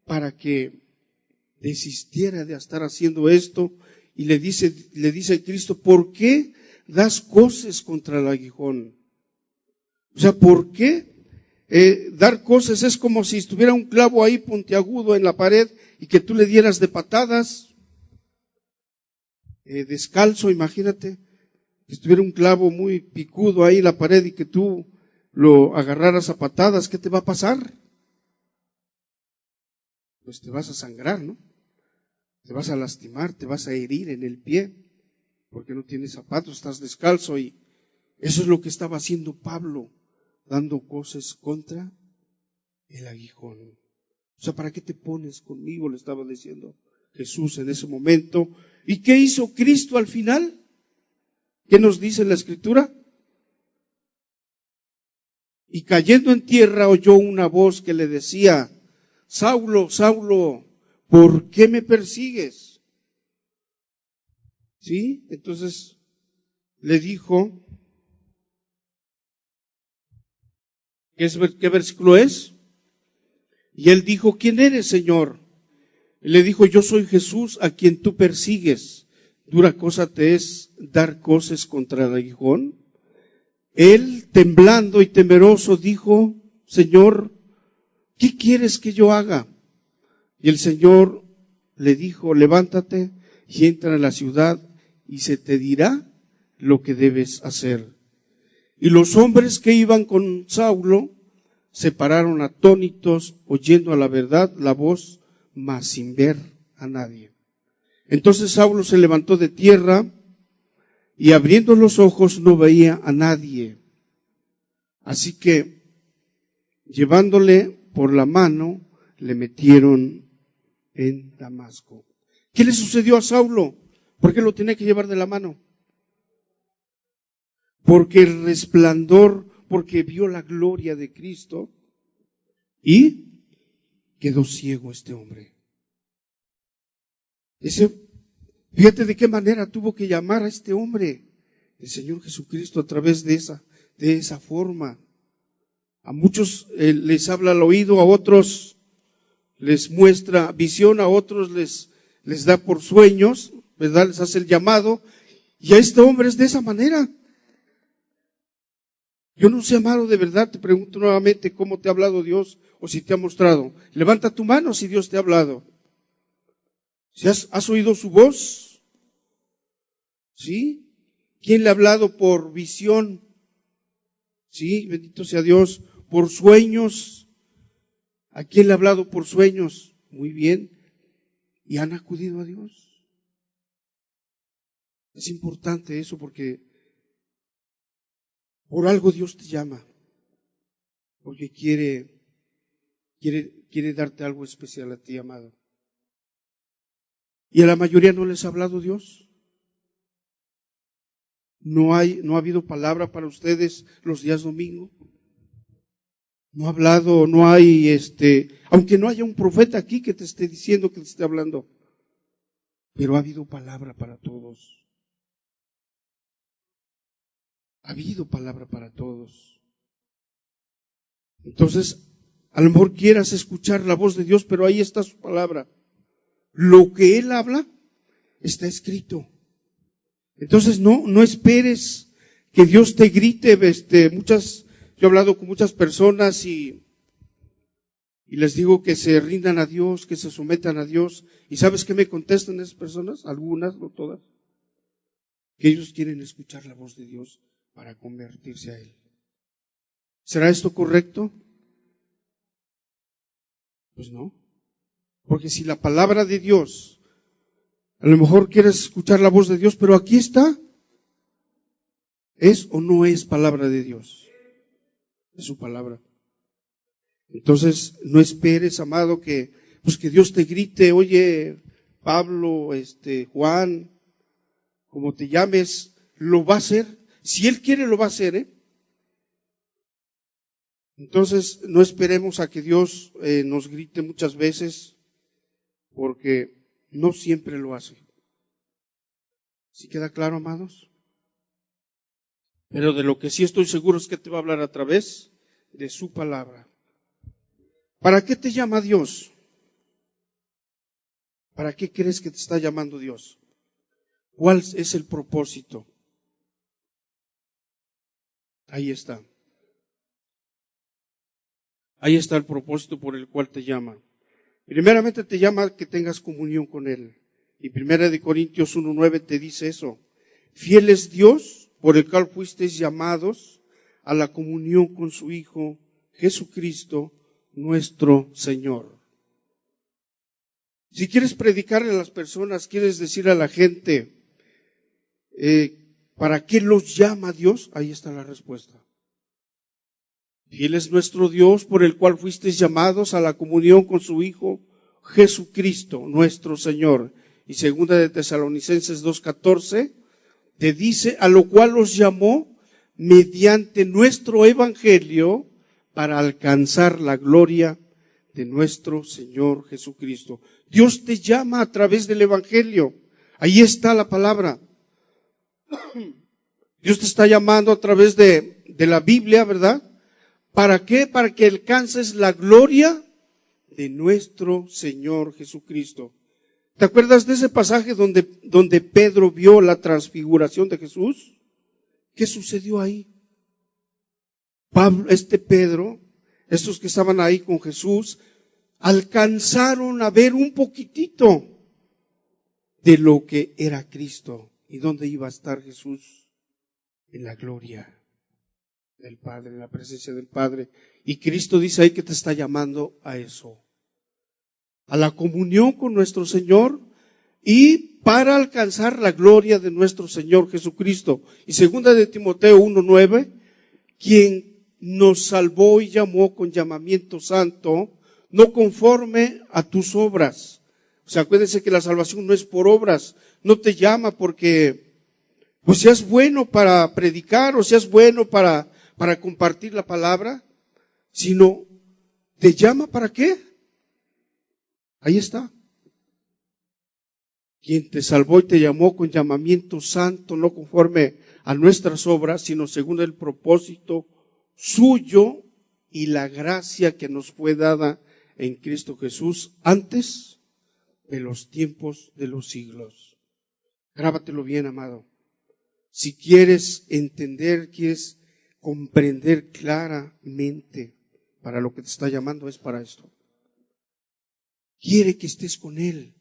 para que desistiera de estar haciendo esto? Y le dice Cristo, ¿por qué das coces contra el aguijón? O sea, ¿por qué dar coces? Es como si estuviera un clavo ahí puntiagudo en la pared y que tú le dieras de patadas, descalzo, imagínate, que estuviera un clavo muy picudo ahí en la pared y que tú lo agarraras a patadas. ¿Qué te va a pasar? Pues te vas a sangrar, ¿no? Te vas a lastimar, te vas a herir en el pie, porque no tienes zapatos, estás descalzo. Y eso es lo que estaba haciendo Pablo, dando coces contra el aguijón. O sea, ¿para qué te pones conmigo? Le estaba diciendo Jesús en ese momento. ¿Y qué hizo Cristo al final? ¿Qué nos dice la Escritura? Y cayendo en tierra oyó una voz que le decía, Saulo, Saulo, ¿por qué me persigues? ¿Sí? Entonces le dijo, ¿qué versículo es? Y él dijo, ¿quién eres, Señor? Y le dijo, yo soy Jesús a quien tú persigues. ¿Dura cosa te es dar coces contra el aguijón? Él, temblando y temeroso, dijo, Señor, ¿qué quieres que yo haga? Y el Señor le dijo, levántate y entra en la ciudad y se te dirá lo que debes hacer. Y los hombres que iban con Saulo se pararon atónitos, oyendo a la verdad la voz, mas sin ver a nadie. Entonces Saulo se levantó de tierra y abriendo los ojos no veía a nadie. Así que, llevándole por la mano, le metieron en Damasco. ¿Qué le sucedió a Saulo? ¿Por qué lo tenía que llevar de la mano? Porque el resplandor, porque vio la gloria de Cristo y quedó ciego este hombre. Fíjate de qué manera tuvo que llamar a este hombre el Señor Jesucristo a través de esa forma. A muchos les habla al oído, a otros les muestra visión, a otros les da por sueños, ¿verdad? Les hace el llamado. Y a este hombre es de esa manera. Yo no sé, amado, de verdad, te pregunto nuevamente cómo te ha hablado Dios o si te ha mostrado. Levanta tu mano si Dios te ha hablado. Si has oído su voz, ¿sí? ¿Quién le ha hablado por visión? Sí, bendito sea Dios. Por sueños. ¿A quién le ha hablado por sueños? Muy bien. ¿Y han acudido a Dios? Es importante eso porque por algo Dios te llama. Porque quiere darte algo especial a ti, amado. ¿Y a la mayoría no les ha hablado Dios? ¿No ha habido palabra para ustedes los días domingo? No ha hablado, no hay aunque no haya un profeta aquí que te esté diciendo, que te esté hablando, pero ha habido palabra para todos. Ha habido palabra para todos. Entonces, a lo mejor quieras escuchar la voz de Dios, pero ahí está su palabra. Lo que Él habla está escrito. Entonces no esperes que Dios te grite. Yo he hablado con muchas personas y les digo que se rindan a Dios, que se sometan a Dios. ¿Y sabes qué me contestan esas personas? Algunas, no todas. Que ellos quieren escuchar la voz de Dios para convertirse a Él. ¿Será esto correcto? Pues no. Porque si la palabra de Dios, a lo mejor quieres escuchar la voz de Dios, pero aquí está, ¿es o no es palabra de Dios? de su palabra. Entonces, no esperes, amado, que Dios te grite, oye, Pablo, Juan, como te llames, lo va a hacer. Si Él quiere, lo va a hacer, ¿eh? Entonces, no esperemos a que Dios nos grite muchas veces, porque no siempre lo hace. ¿Sí queda claro, amados? Pero de lo que sí estoy seguro es que te va a hablar a través de su palabra. ¿Para qué te llama Dios? ¿Para qué crees que te está llamando Dios? ¿Cuál es el propósito? Ahí está. Ahí está el propósito por el cual te llama. Primeramente te llama que tengas comunión con Él. Y 1 Corintios 1:9 te dice eso. Fiel es Dios, por el cual fuisteis llamados a la comunión con su Hijo, Jesucristo, nuestro Señor. Si quieres predicarle a las personas, quieres decir a la gente, ¿para qué los llama Dios? Ahí está la respuesta. Fiel es nuestro Dios, por el cual fuisteis llamados a la comunión con su Hijo, Jesucristo, nuestro Señor. Y 2 de Tesalonicenses 2:14 te dice, a lo cual los llamó mediante nuestro evangelio para alcanzar la gloria de nuestro Señor Jesucristo. Dios te llama a través del evangelio. Ahí está la palabra. Dios te está llamando a través de la Biblia, ¿verdad? ¿Para qué? Para que alcances la gloria de nuestro Señor Jesucristo. ¿Te acuerdas de ese pasaje donde Pedro vio la transfiguración de Jesús? ¿Qué sucedió ahí? Pedro, estos que estaban ahí con Jesús, alcanzaron a ver un poquitito de lo que era Cristo y dónde iba a estar Jesús en la gloria del Padre, en la presencia del Padre. Y Cristo dice ahí que te está llamando a eso, a la comunión con nuestro Señor y para alcanzar la gloria de nuestro Señor Jesucristo. Y 2 de Timoteo 1:9, quien nos salvó y llamó con llamamiento santo, no conforme a tus obras. O sea, acuérdense que la salvación no es por obras, no te llama porque seas bueno para predicar o seas bueno para compartir la palabra, sino te llama ¿para qué? Ahí está. Quien te salvó y te llamó con llamamiento santo, no conforme a nuestras obras, sino según el propósito suyo y la gracia que nos fue dada en Cristo Jesús antes de los tiempos de los siglos. Grábatelo bien, amado. Si quieres entender, quieres comprender claramente para lo que te está llamando, es para esto. Quiere que estés con Él,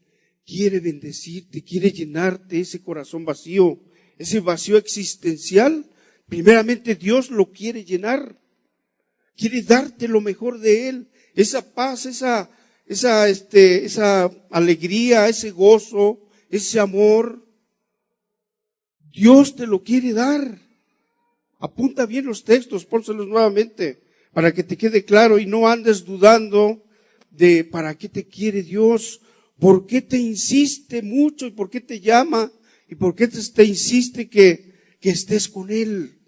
quiere bendecirte, quiere llenarte ese corazón vacío, ese vacío existencial. Primeramente Dios lo quiere llenar, quiere darte lo mejor de Él, esa paz, esa alegría, ese gozo, ese amor. Dios te lo quiere dar. Apunta bien los textos, pónselos nuevamente para que te quede claro y no andes dudando de para qué te quiere Dios, por qué te insiste mucho y por qué te llama y por qué te insiste que estés con Él.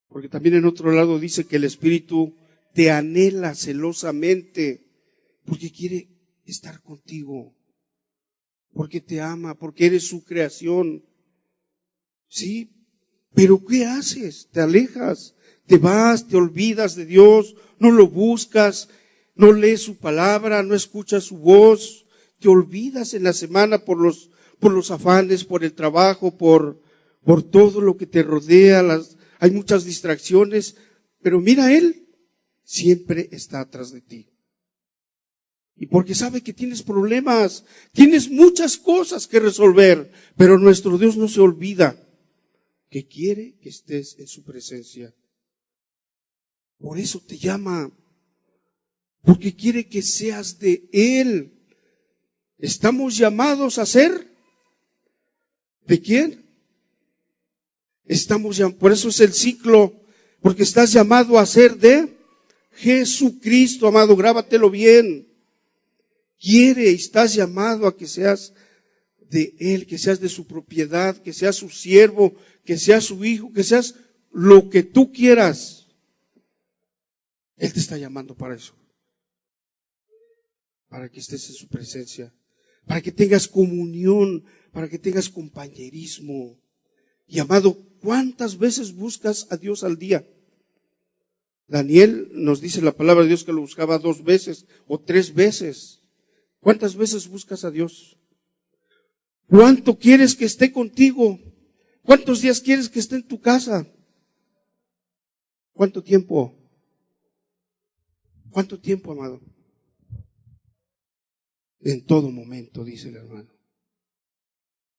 Porque también en otro lado dice que el Espíritu te anhela celosamente porque quiere estar contigo, porque te ama, porque eres su creación. Sí, pero ¿qué haces? Te alejas, te vas, te olvidas de Dios, no lo buscas, no lees su palabra, no escuchas su voz, te olvidas en la semana por los afanes, por el trabajo, por todo lo que te rodea, hay muchas distracciones, pero mira, Él siempre está atrás de ti. Y porque sabe que tienes problemas, tienes muchas cosas que resolver, pero nuestro Dios no se olvida que quiere que estés en su presencia. Por eso te llama, porque quiere que seas de Él. Estamos llamados a ser ¿de quién? Por eso es el ciclo. Porque estás llamado a ser de Jesucristo, amado, grábatelo bien. Estás llamado a que seas de Él, que seas de su propiedad, que seas su siervo, que seas su hijo, que seas lo que tú quieras. Él te está llamando para eso. Para que estés en su presencia, para que tengas comunión, para que tengas compañerismo. Y amado, ¿cuántas veces buscas a Dios al día? Daniel nos dice la palabra de Dios que lo buscaba 2 veces o 3 veces. ¿Cuántas veces buscas a Dios? ¿Cuánto quieres que esté contigo? ¿Cuántos días quieres que esté en tu casa? ¿Cuánto tiempo? ¿Cuánto tiempo, amado? En todo momento, dice el hermano.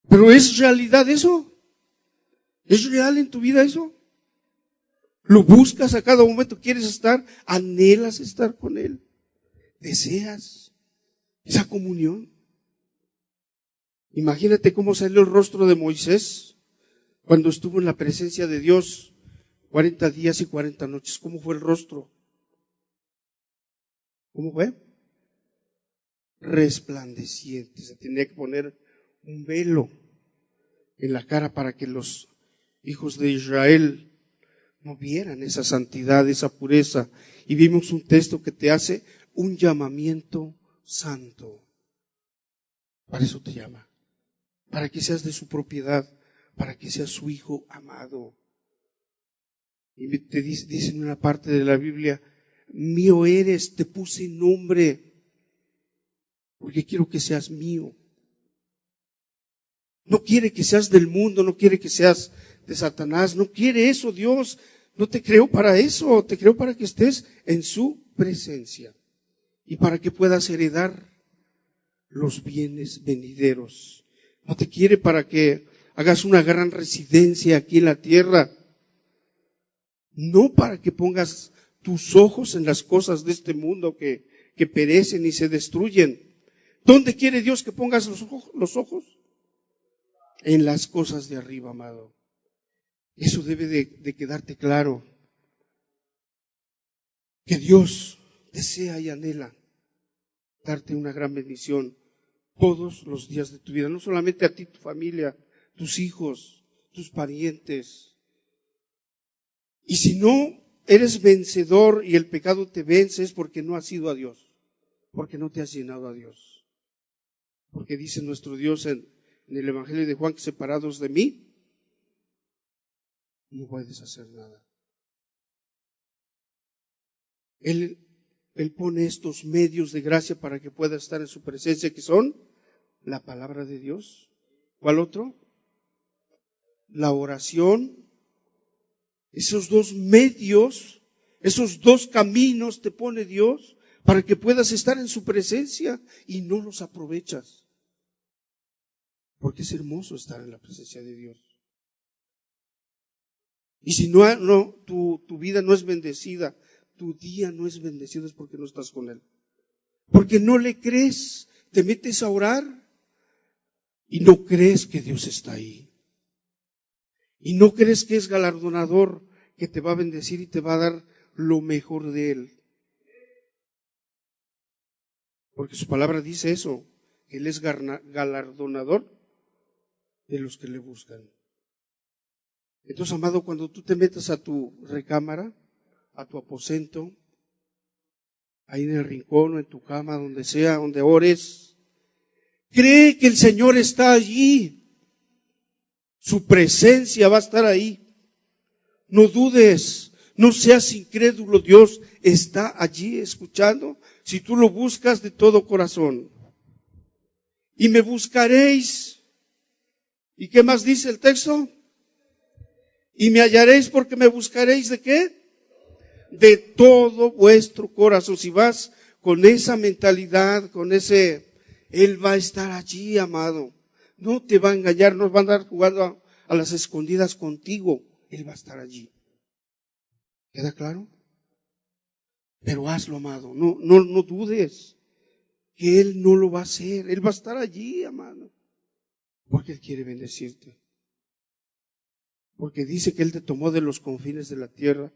¿Pero es realidad eso? ¿Es real en tu vida eso? ¿Lo buscas a cada momento? ¿Quieres estar? ¿Anhelas estar con Él? ¿Deseas esa comunión? Imagínate cómo salió el rostro de Moisés cuando estuvo en la presencia de Dios 40 días y 40 noches. ¿Cómo fue el rostro? ¿Cómo fue? Resplandeciente. Se tenía que poner un velo en la cara para que los hijos de Israel no vieran esa santidad, esa pureza. Y vimos un texto que te hace un llamamiento santo. Para eso te llama. Para que seas de su propiedad, para que seas su hijo amado. Y te dice en una parte de la Biblia, mío eres, te puse nombre, porque quiero que seas mío. No quiere que seas del mundo, no quiere que seas de Satanás, no quiere eso Dios. No te creó para eso, te creó para que estés en su presencia y para que puedas heredar los bienes venideros. No te quiere para que hagas una gran residencia aquí en la tierra. No para que pongas tus ojos en las cosas de este mundo que perecen y se destruyen. ¿Dónde quiere Dios que pongas los ojos? En las cosas de arriba, amado. Eso debe de quedarte claro. Que Dios desea y anhela darte una gran bendición todos los días de tu vida. No solamente a ti, tu familia, tus hijos, tus parientes. Y si no eres vencedor y el pecado te vence, es porque no has ido a Dios. Porque no te has llenado a Dios. Porque dice nuestro Dios en el Evangelio de Juan que separados de mí, no puedes hacer nada. Él pone estos medios de gracia para que pueda estar en su presencia, que son la palabra de Dios. ¿Cuál otro? La oración. Esos 2 medios, esos 2 caminos te pone Dios para que puedas estar en su presencia y no los aprovechas. Porque es hermoso estar en la presencia de Dios. Y si tu vida no es bendecida, tu día no es bendecido, es porque no estás con Él. Porque no le crees, te metes a orar y no crees que Dios está ahí. Y no crees que es galardonador, que te va a bendecir y te va a dar lo mejor de Él. Porque su palabra dice eso, que Él es galardonador de los que le buscan. Entonces, amado, cuando tú te metas a tu recámara, a tu aposento, ahí en el rincón o en tu cama, donde sea, donde ores, cree que el Señor está allí. Su presencia va a estar ahí. No dudes, no seas incrédulo, Dios está allí escuchando si tú lo buscas de todo corazón. Y me buscaréis. ¿Y qué más dice el texto? Y me hallaréis porque me buscaréis ¿de qué? De todo vuestro corazón. Si vas con esa mentalidad, con ese, Él va a estar allí, amado. No te va a engañar, no va a andar jugando a las escondidas contigo. Él va a estar allí. ¿Queda claro? Pero hazlo, amado. No dudes que Él no lo va a hacer. Él va a estar allí, amado. Porque Él quiere bendecirte. Porque dice que Él te tomó de los confines de la tierra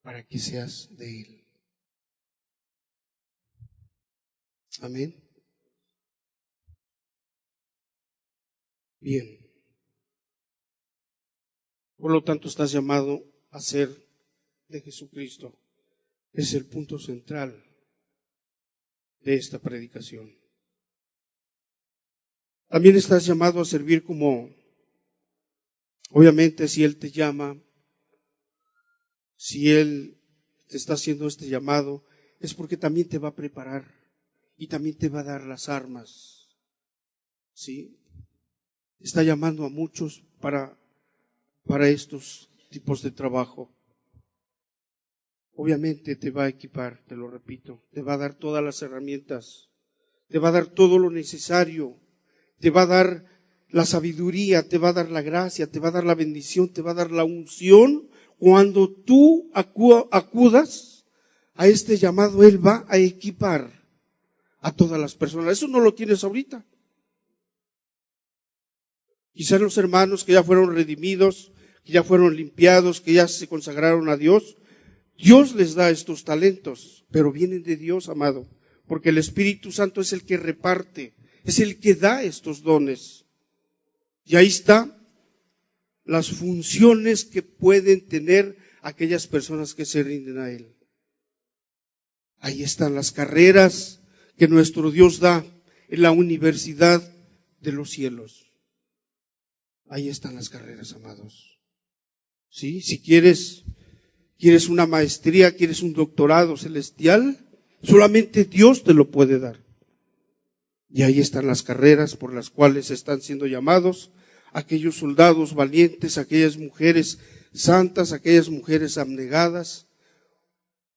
para que seas de Él. Amén. Bien. Por lo tanto, estás llamado a ser de Jesucristo. Es el punto central de esta predicación. También estás llamado a servir como, obviamente, si Él te llama, si Él te está haciendo este llamado, es porque también te va a preparar y también te va a dar las armas. ¿Sí? Está llamando a muchos para estos tipos de trabajo. Obviamente te va a equipar, te lo repito, te va a dar todas las herramientas, te va a dar todo lo necesario, te va a dar la sabiduría, te va a dar la gracia, te va a dar la bendición, te va a dar la unción. Cuando tú acudas a este llamado, Él va a equipar a todas las personas. Eso no lo tienes ahorita. Quizás los hermanos que ya fueron redimidos, que ya fueron limpiados, que ya se consagraron a Dios, Dios les da estos talentos, pero vienen de Dios, amado, porque el Espíritu Santo es el que reparte, es el que da estos dones. Y ahí está las funciones que pueden tener aquellas personas que se rinden a Él. Ahí están las carreras que nuestro Dios da en la universidad de los cielos. Ahí están las carreras, amados. ¿Sí? Si quieres una maestría, quieres un doctorado celestial, solamente Dios te lo puede dar. Y ahí están las carreras por las cuales están siendo llamados aquellos soldados valientes, aquellas mujeres santas, aquellas mujeres abnegadas.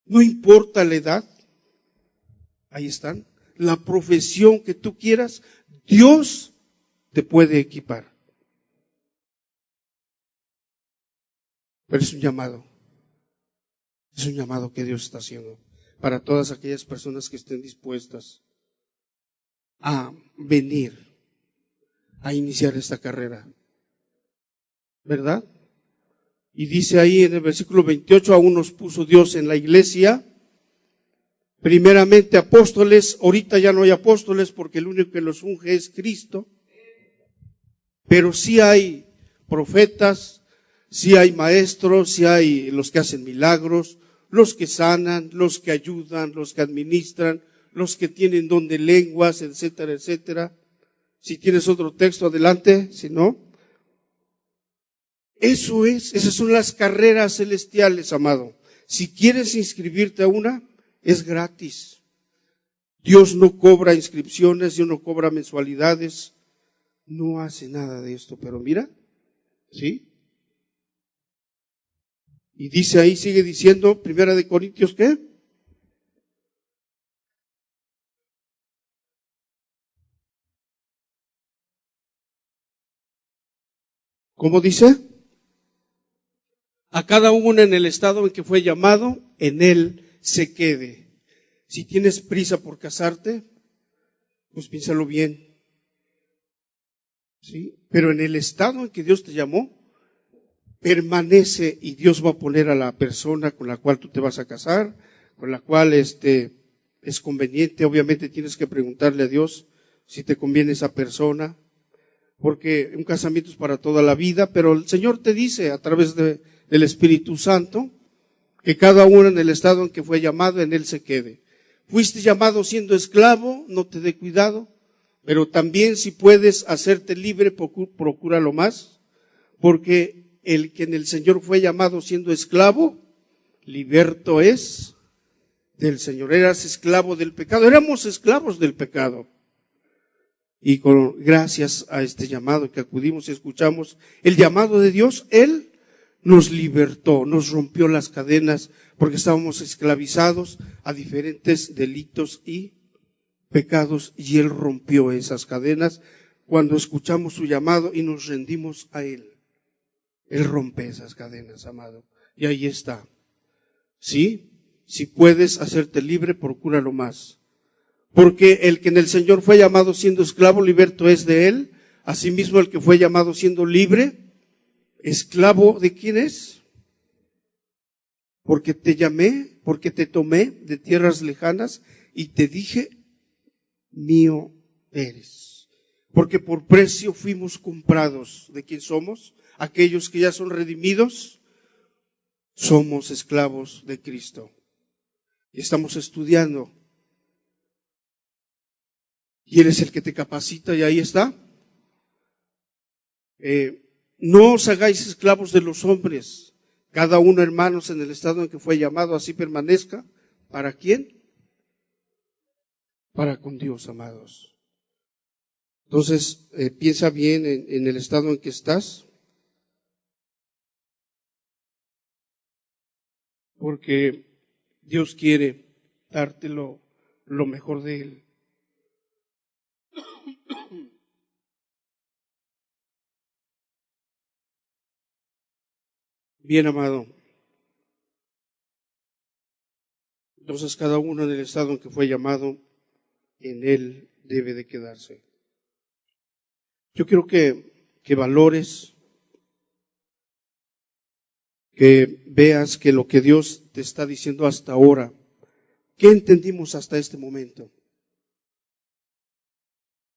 No importa la edad, ahí están. La profesión que tú quieras, Dios te puede equipar. Pero es un llamado que Dios está haciendo para todas aquellas personas que estén dispuestas a venir a iniciar esta carrera, ¿verdad? Y dice ahí en el versículo 28, aún nos puso Dios en la iglesia, primeramente apóstoles, ahorita ya no hay apóstoles porque el único que los unge es Cristo, pero sí hay profetas, sí hay maestros, sí hay los que hacen milagros, los que sanan, los que ayudan, los que administran, los que tienen don de lenguas, etcétera, etcétera. Si tienes otro texto, adelante, si no. Esas son las carreras celestiales, amado. Si quieres inscribirte a una, es gratis. Dios no cobra inscripciones, Dios no cobra mensualidades, no hace nada de esto, pero mira, ¿sí? Y dice ahí, sigue diciendo, 1 Corintios, ¿qué? ¿Cómo dice? A cada uno en el estado en que fue llamado, en él se quede. Si tienes prisa por casarte, pues piénsalo bien. ¿Sí? Pero en el estado en que Dios te llamó, permanece y Dios va a poner a la persona con la cual tú te vas a casar, con la cual es conveniente. Obviamente tienes que preguntarle a Dios si te conviene esa persona, porque un casamiento es para toda la vida, pero el Señor te dice a través del Espíritu Santo que cada uno en el estado en que fue llamado, en él se quede. Fuiste llamado siendo esclavo, no te dé cuidado, pero también si puedes hacerte libre, procúralo más, porque el que en el Señor fue llamado siendo esclavo, liberto es del Señor. Eras esclavo del pecado, éramos esclavos del pecado. Y gracias a este llamado que acudimos y escuchamos, el llamado de Dios, Él nos libertó, nos rompió las cadenas, porque estábamos esclavizados a diferentes delitos y pecados, y Él rompió esas cadenas cuando escuchamos su llamado y nos rendimos a Él. Él rompe esas cadenas, amado. Y ahí está. ¿Sí? Si puedes hacerte libre, procúralo más. Porque el que en el Señor fue llamado siendo esclavo, liberto es de Él. Asimismo, el que fue llamado siendo libre, esclavo ¿de quién es? porque te llamé, porque te tomé de tierras lejanas y te dije, mío eres. Porque por precio fuimos comprados. ¿De quién somos? Aquellos que ya son redimidos, somos esclavos de Cristo. Y estamos estudiando. Y Él es el que te capacita y ahí está. No os hagáis esclavos de los hombres. Cada uno, hermanos, en el estado en que fue llamado, así permanezca. ¿Para quién? Para con Dios, amados. Entonces, piensa bien en el estado en que estás. Porque Dios quiere darte lo mejor de Él. Bien, amado. Entonces, cada uno en el estado en que fue llamado, en Él debe de quedarse. Yo quiero que valores, que veas que lo que Dios te está diciendo hasta ahora, ¿qué entendimos hasta este momento?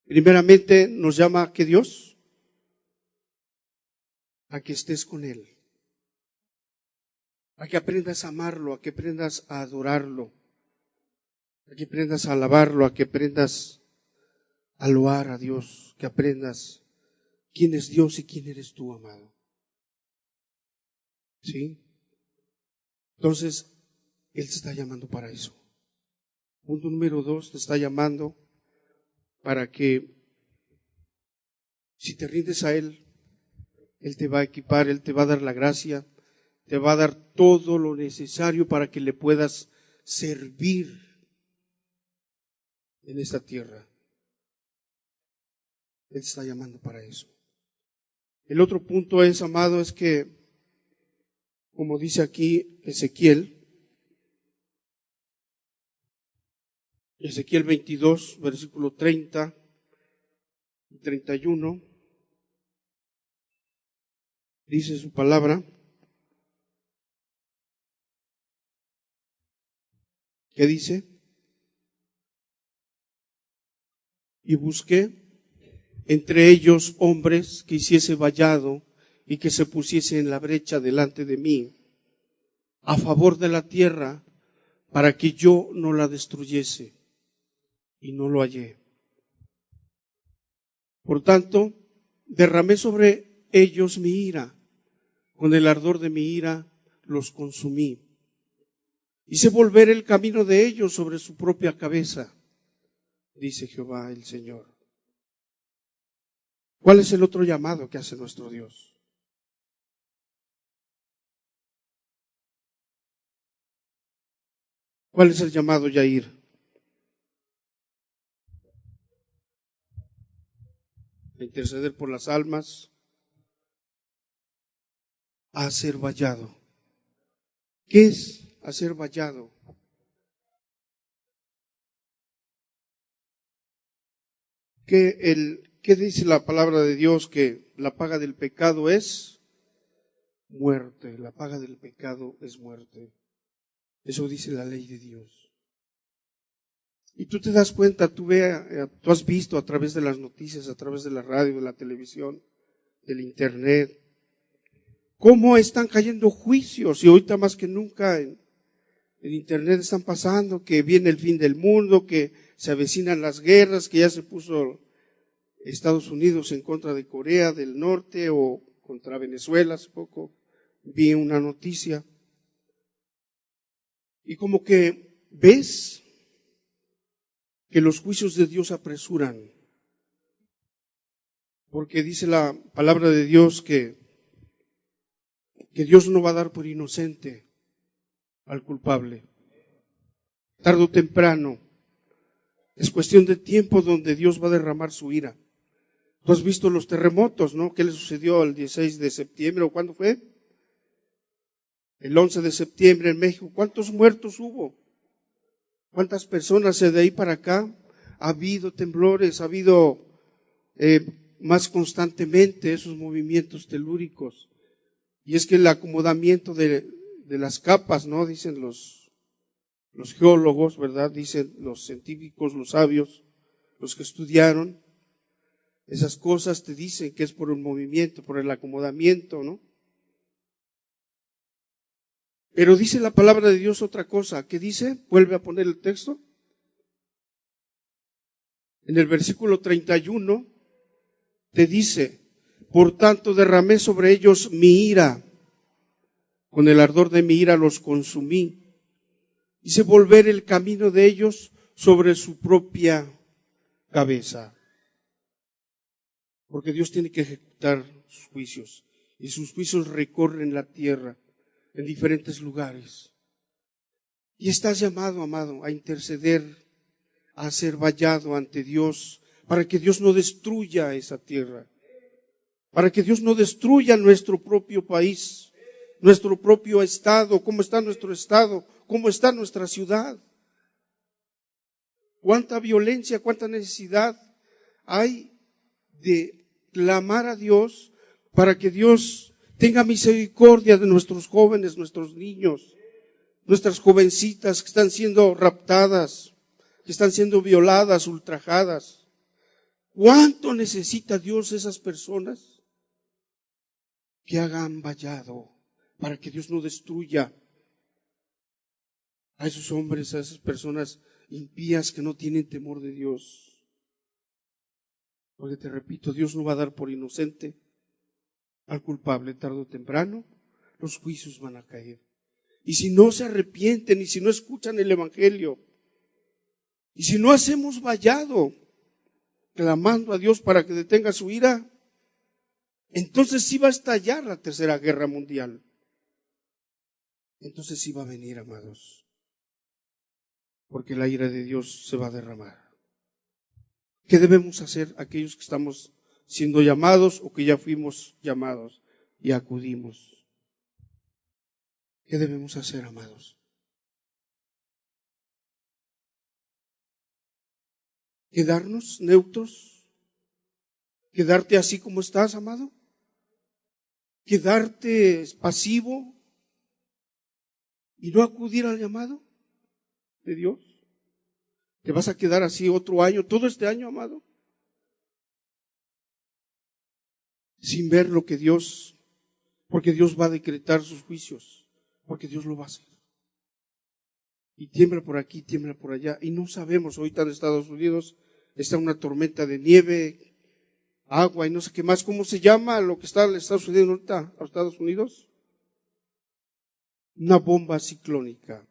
Primeramente, nos llama a que Dios, a que estés con Él, a que aprendas a amarlo, a que aprendas a adorarlo, a que aprendas a alabarlo, a que aprendas a loar a Dios, que aprendas quién es Dios y quién eres tú, amado. ¿Sí? Entonces, Él te está llamando para eso. Punto número 2, te está llamando para que si te rindes a Él, Él te va a equipar, Él te va a dar la gracia, te va a dar todo lo necesario para que le puedas servir en esta tierra. Él te está llamando para eso. El otro punto es, amado, es que, como dice aquí Ezequiel 22, versículo 30 y 31, dice su palabra, ¿qué dice? Y busqué entre ellos hombres que hiciese vallado y que se pusiese en la brecha delante de mí, a favor de la tierra, para que yo no la destruyese, y no lo hallé. Por tanto, derramé sobre ellos mi ira, con el ardor de mi ira los consumí. Hice volver el camino de ellos sobre su propia cabeza, dice Jehová el Señor. ¿Cuál es el otro llamado que hace nuestro Dios? ¿Cuál es el llamado, Yair? A interceder por las almas, a ser vallado. ¿Qué es hacer vallado? ¿Qué dice la palabra de Dios? Que la paga del pecado es muerte. La paga del pecado es muerte. Eso dice la ley de Dios. Y tú te das cuenta, tú has visto a través de las noticias, a través de la radio, de la televisión, del internet, cómo están cayendo juicios. Y ahorita más que nunca en internet están pasando que viene el fin del mundo, que se avecinan las guerras, que ya se puso Estados Unidos en contra de Corea del Norte o contra Venezuela. Hace poco vi una noticia. Y como que ves que los juicios de Dios apresuran, porque dice la palabra de Dios que Dios no va a dar por inocente al culpable. Tarde o temprano, es cuestión de tiempo donde Dios va a derramar su ira. Tú has visto los terremotos, ¿no? ¿Qué le sucedió el 16 de septiembre o cuándo fue? El 11 de septiembre en México. ¿Cuántos muertos hubo? ¿Cuántas personas de ahí para acá? Ha habido temblores, ha habido más constantemente esos movimientos telúricos. Y es que el acomodamiento de de las capas, ¿no? Dicen los geólogos, ¿verdad? Dicen los científicos, los sabios, los que estudiaron. Esas cosas te dicen que es por un movimiento, por el acomodamiento, ¿no? Pero dice la palabra de Dios otra cosa. ¿Qué dice? Vuelve a poner el texto. En el versículo 31 te dice: por tanto derramé sobre ellos mi ira, con el ardor de mi ira los consumí. Hice volver el camino de ellos sobre su propia cabeza. Porque Dios tiene que ejecutar sus juicios, y sus juicios recorren la tierra en diferentes lugares. Y estás llamado, amado, a interceder, a ser vallado ante Dios, para que Dios no destruya esa tierra, para que Dios no destruya nuestro propio país, nuestro propio estado, cómo está nuestro estado, cómo está nuestra ciudad. Cuánta violencia, cuánta necesidad hay de clamar a Dios para que Dios tenga misericordia de nuestros jóvenes, nuestros niños, nuestras jovencitas que están siendo raptadas, que están siendo violadas, ultrajadas. ¿Cuánto necesita Dios esas personas que hagan vallado para que Dios no destruya a esos hombres, a esas personas impías que no tienen temor de Dios? Porque te repito, Dios no va a dar por inocente al culpable. Tarde o temprano los juicios van a caer. Y si no se arrepienten, y si no escuchan el evangelio, y si no hacemos vallado clamando a Dios para que detenga su ira, entonces sí va a estallar la tercera guerra mundial. Entonces sí va a venir, amados, porque la ira de Dios se va a derramar. ¿Qué debemos hacer aquellos que estamos siendo llamados o que ya fuimos llamados y acudimos? ¿Qué debemos hacer, amados? ¿Quedarnos neutros? ¿Quedarte así como estás, amado? ¿Quedarte pasivo y no acudir al llamado de Dios? ¿Te vas a quedar así otro año, todo este año, amado? Sin ver lo que Dios, porque Dios va a decretar sus juicios, porque Dios lo va a hacer. Y tiembla por aquí, tiembla por allá, y no sabemos. Ahorita en Estados Unidos está una tormenta de nieve, agua y no sé qué más. ¿Cómo se llama lo que está en Estados Unidos ahorita? ¿A Estados Unidos? Una bomba ciclónica.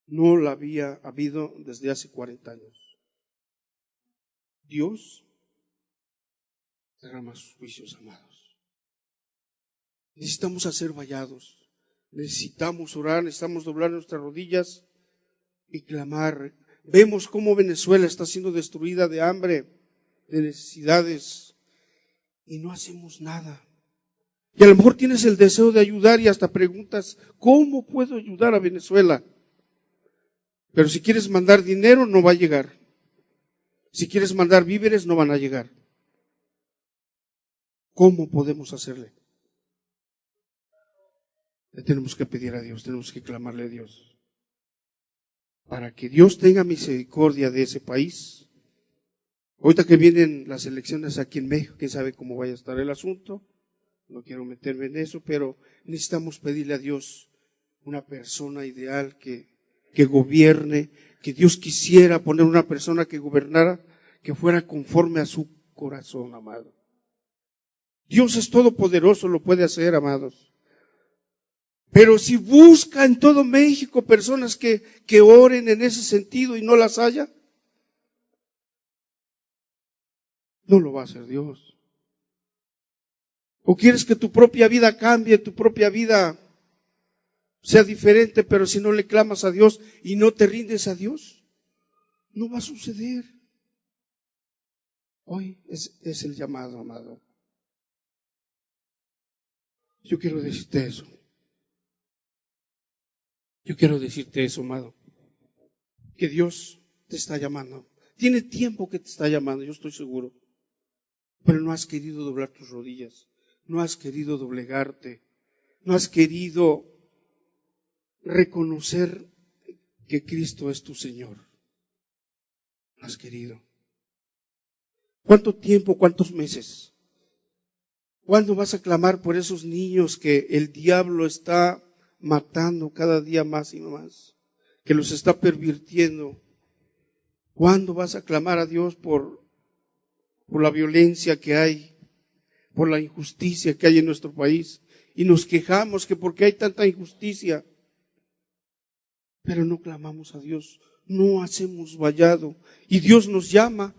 No la había habido desde hace 40 años. Dios derrama sus juicios, amados. Necesitamos hacer vallados. Necesitamos orar, necesitamos doblar nuestras rodillas y clamar. Vemos cómo Venezuela está siendo destruida de hambre, de necesidades, y no hacemos nada. Y a lo mejor tienes el deseo de ayudar y hasta preguntas, ¿cómo puedo ayudar a Venezuela? Pero si quieres mandar dinero, no va a llegar. Si quieres mandar víveres, no van a llegar. ¿Cómo podemos hacerle? Le tenemos que pedir a Dios, tenemos que clamarle a Dios, para que Dios tenga misericordia de ese país. Ahorita que vienen las elecciones aquí en México, quién sabe cómo vaya a estar el asunto, no quiero meterme en eso, pero necesitamos pedirle a Dios una persona ideal que gobierne, que Dios quisiera poner una persona que gobernara, que fuera conforme a su corazón, amado. Dios es todopoderoso, lo puede hacer, amados. Pero si busca en todo México personas que oren en ese sentido y no las haya, no lo va a hacer Dios. ¿O quieres que tu propia vida cambie, tu propia vida sea diferente, pero si no le clamas a Dios y no te rindes a Dios, no va a suceder? Hoy es el llamado, amado. Yo quiero decirte eso. Yo quiero decirte eso, amado. Que Dios te está llamando. Tiene tiempo que te está llamando, yo estoy seguro. Pero no has querido doblar tus rodillas. No has querido doblegarte. No has querido reconocer que Cristo es tu Señor. ¿Has querido? ¿Cuánto tiempo, cuántos meses? ¿Cuándo vas a clamar por esos niños que el diablo está matando cada día más y más? Que los está pervirtiendo. ¿Cuándo vas a clamar a Dios por la violencia que hay, por la injusticia que hay en nuestro país? Y nos quejamos que porque hay tanta injusticia, pero no clamamos a Dios, no hacemos vallado. Y Dios nos llama,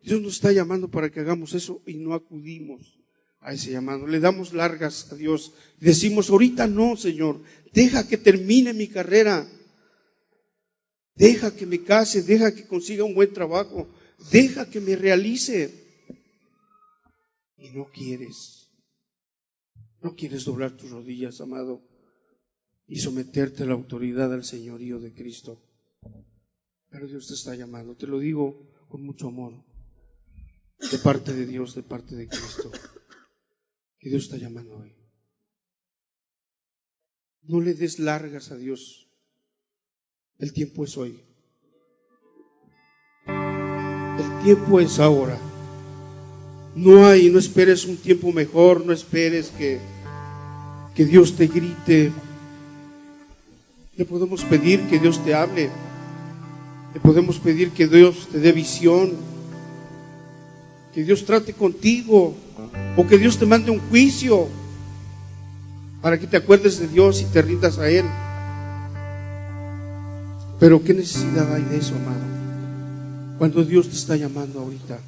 Dios nos está llamando para que hagamos eso y no acudimos a ese llamado. Le damos largas a Dios. Decimos, ahorita no, Señor, deja que termine mi carrera. Deja que me case, deja que consiga un buen trabajo, deja que me realice. Y no quieres doblar tus rodillas, amado, y someterte a la autoridad al señorío de Cristo. Pero Dios te está llamando, te lo digo con mucho amor, de parte de Dios, de parte de Cristo, que Dios está llamando hoy. No le des largas a Dios. El tiempo es hoy. El tiempo es ahora. No esperes un tiempo mejor, no esperes que Dios te grite. Le podemos pedir que Dios te hable. Le podemos pedir que Dios te dé visión. Que Dios trate contigo. O que Dios te mande un juicio para que te acuerdes de Dios y te rindas a Él. Pero ¿qué necesidad hay de eso, amado? Cuando Dios te está llamando ahorita.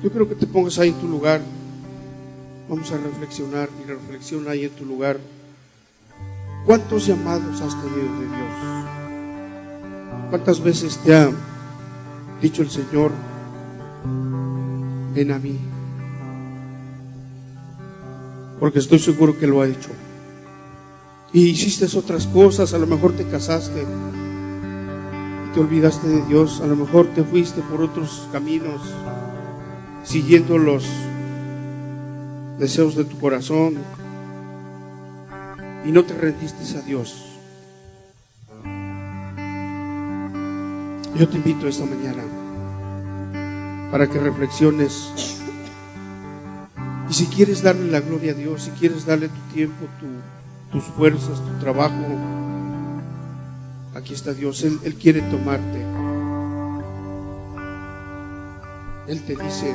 Yo creo que te pongas ahí en tu lugar. Vamos a reflexionar y reflexiona ahí en tu lugar. ¿Cuántos llamados has tenido de Dios? ¿Cuántas veces te ha dicho el Señor, ven a mí? Porque estoy seguro que lo ha hecho. Y hiciste otras cosas, a lo mejor te casaste y te olvidaste de Dios, a lo mejor te fuiste por otros caminos, siguiendo los deseos de tu corazón y no te rendiste a Dios. Yo te invito esta mañana para que reflexiones. Y si quieres darle la gloria a Dios, si quieres darle tu tiempo, tus fuerzas, tu trabajo, aquí está Dios. Él quiere tomarte. Él te dice,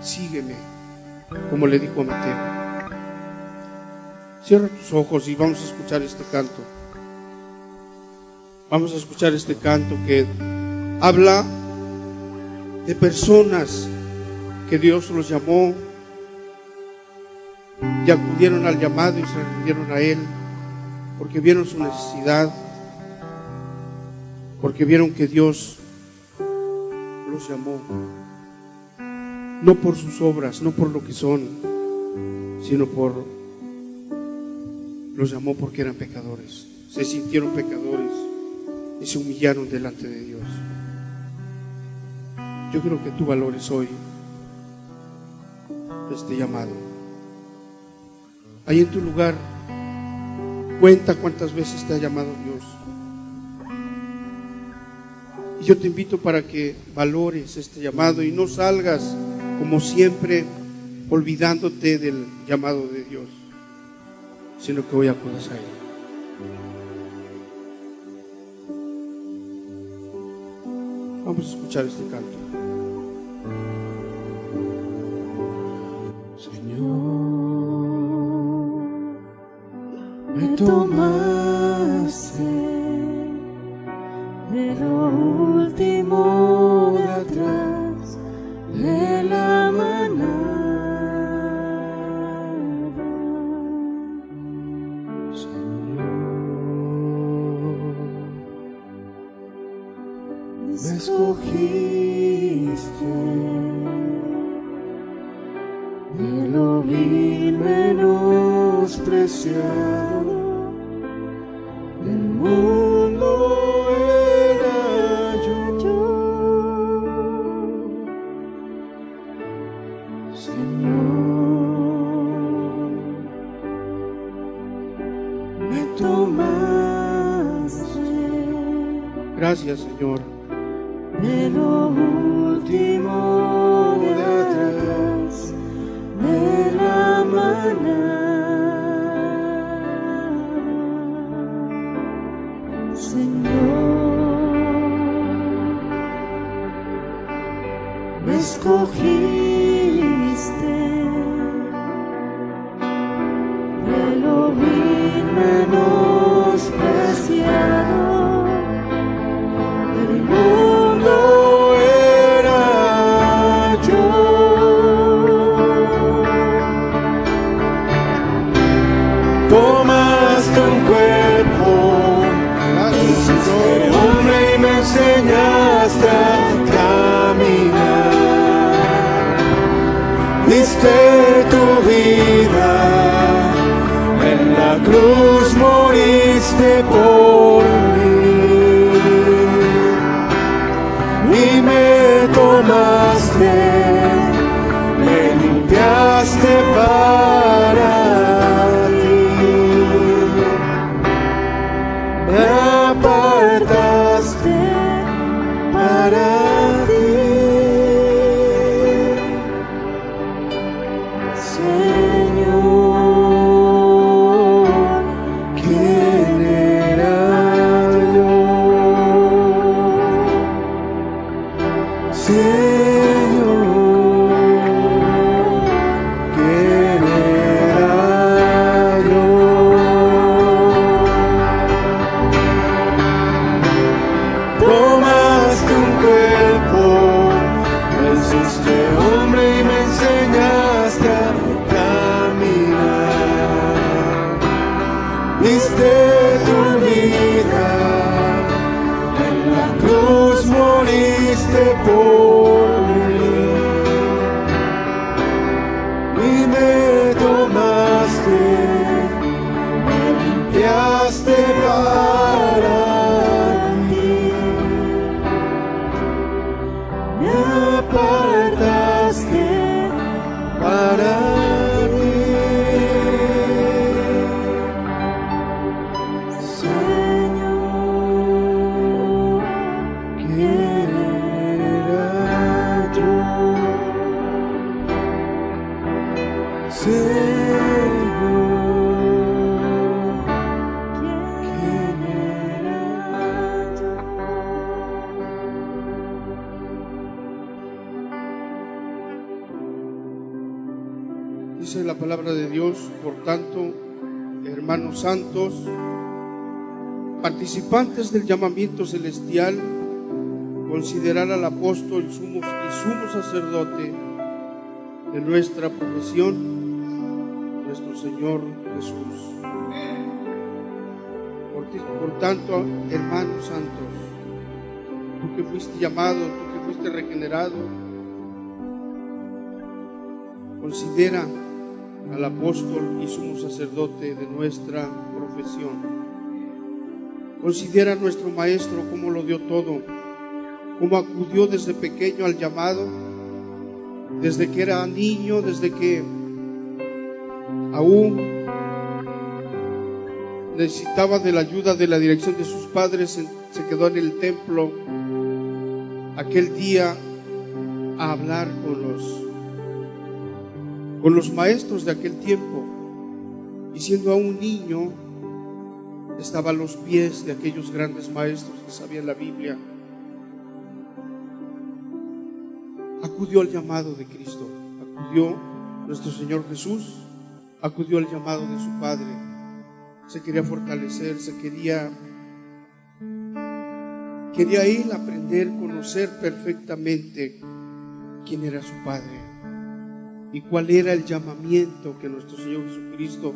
sígueme, como le dijo a Mateo. Cierra tus ojos y vamos a escuchar este canto. Vamos a escuchar este canto que habla de personas que Dios los llamó y acudieron al llamado y se rindieron a Él porque vieron su necesidad, porque vieron que Dios los llamó, no por sus obras, no por lo que son, sino los llamó porque eran pecadores, se sintieron pecadores y se humillaron delante de Dios. Yo creo que tú valores hoy este llamado. Ahí en tu lugar, cuenta cuántas veces te ha llamado Dios. Y yo te invito para que valores este llamado y no salgas como siempre olvidándote del llamado de Dios, sino que hoy acudas a Él. Vamos a escuchar este canto. Me tomaste de lo último de atrás de la manada, Señor, me escogiste de lo vil menospreciado del mundo Señor, me tomaste Gracias, Señor. de lo último de atrás, de la manada, Señor, me escogiste de lo vil menospreciado. El mundo era yo, tomaste un cuerpo, hiciste hombre y me enseñaste a caminar, diste tu vida, en la cruz moriste por mí. Y me tomaste, me limpiaste para ti, me apartaste para ti, Señor, ¿quién era yo? Señor, ¿quién era yo? Tomaste un cuerpo, me hiciste hombre y me enseñaste a caminar, diste tu vida, en la cruz moriste por mí, y me tomaste, me limpiaste para ti, me apartaste para ti, Señor, ¿quién era yo? Señor, ¿quién era yo? Dice la palabra de Dios, por tanto, hermanos santos, participantes del llamamiento celestial, considerar al apóstol y sumo sacerdote de nuestra profesión, nuestro Señor Jesús. Por tanto, hermanos santos, tú que fuiste llamado, tú que fuiste regenerado, considera al apóstol y sumo sacerdote de nuestra profesión. Considera a nuestro maestro cómo lo dio todo, cómo acudió desde pequeño al llamado, desde que era niño, desde que aún necesitaba de la ayuda de la dirección de sus padres, se quedó en el templo aquel día a hablar con los maestros de aquel tiempo, y siendo aún niño estaba a los pies de aquellos grandes maestros que sabían la Biblia. Acudió al llamado de Cristo, acudió nuestro Señor Jesús, acudió al llamado de su Padre. Se quería fortalecer, quería él aprender, conocer perfectamente quién era su Padre y cuál era el llamamiento que nuestro Señor Jesucristo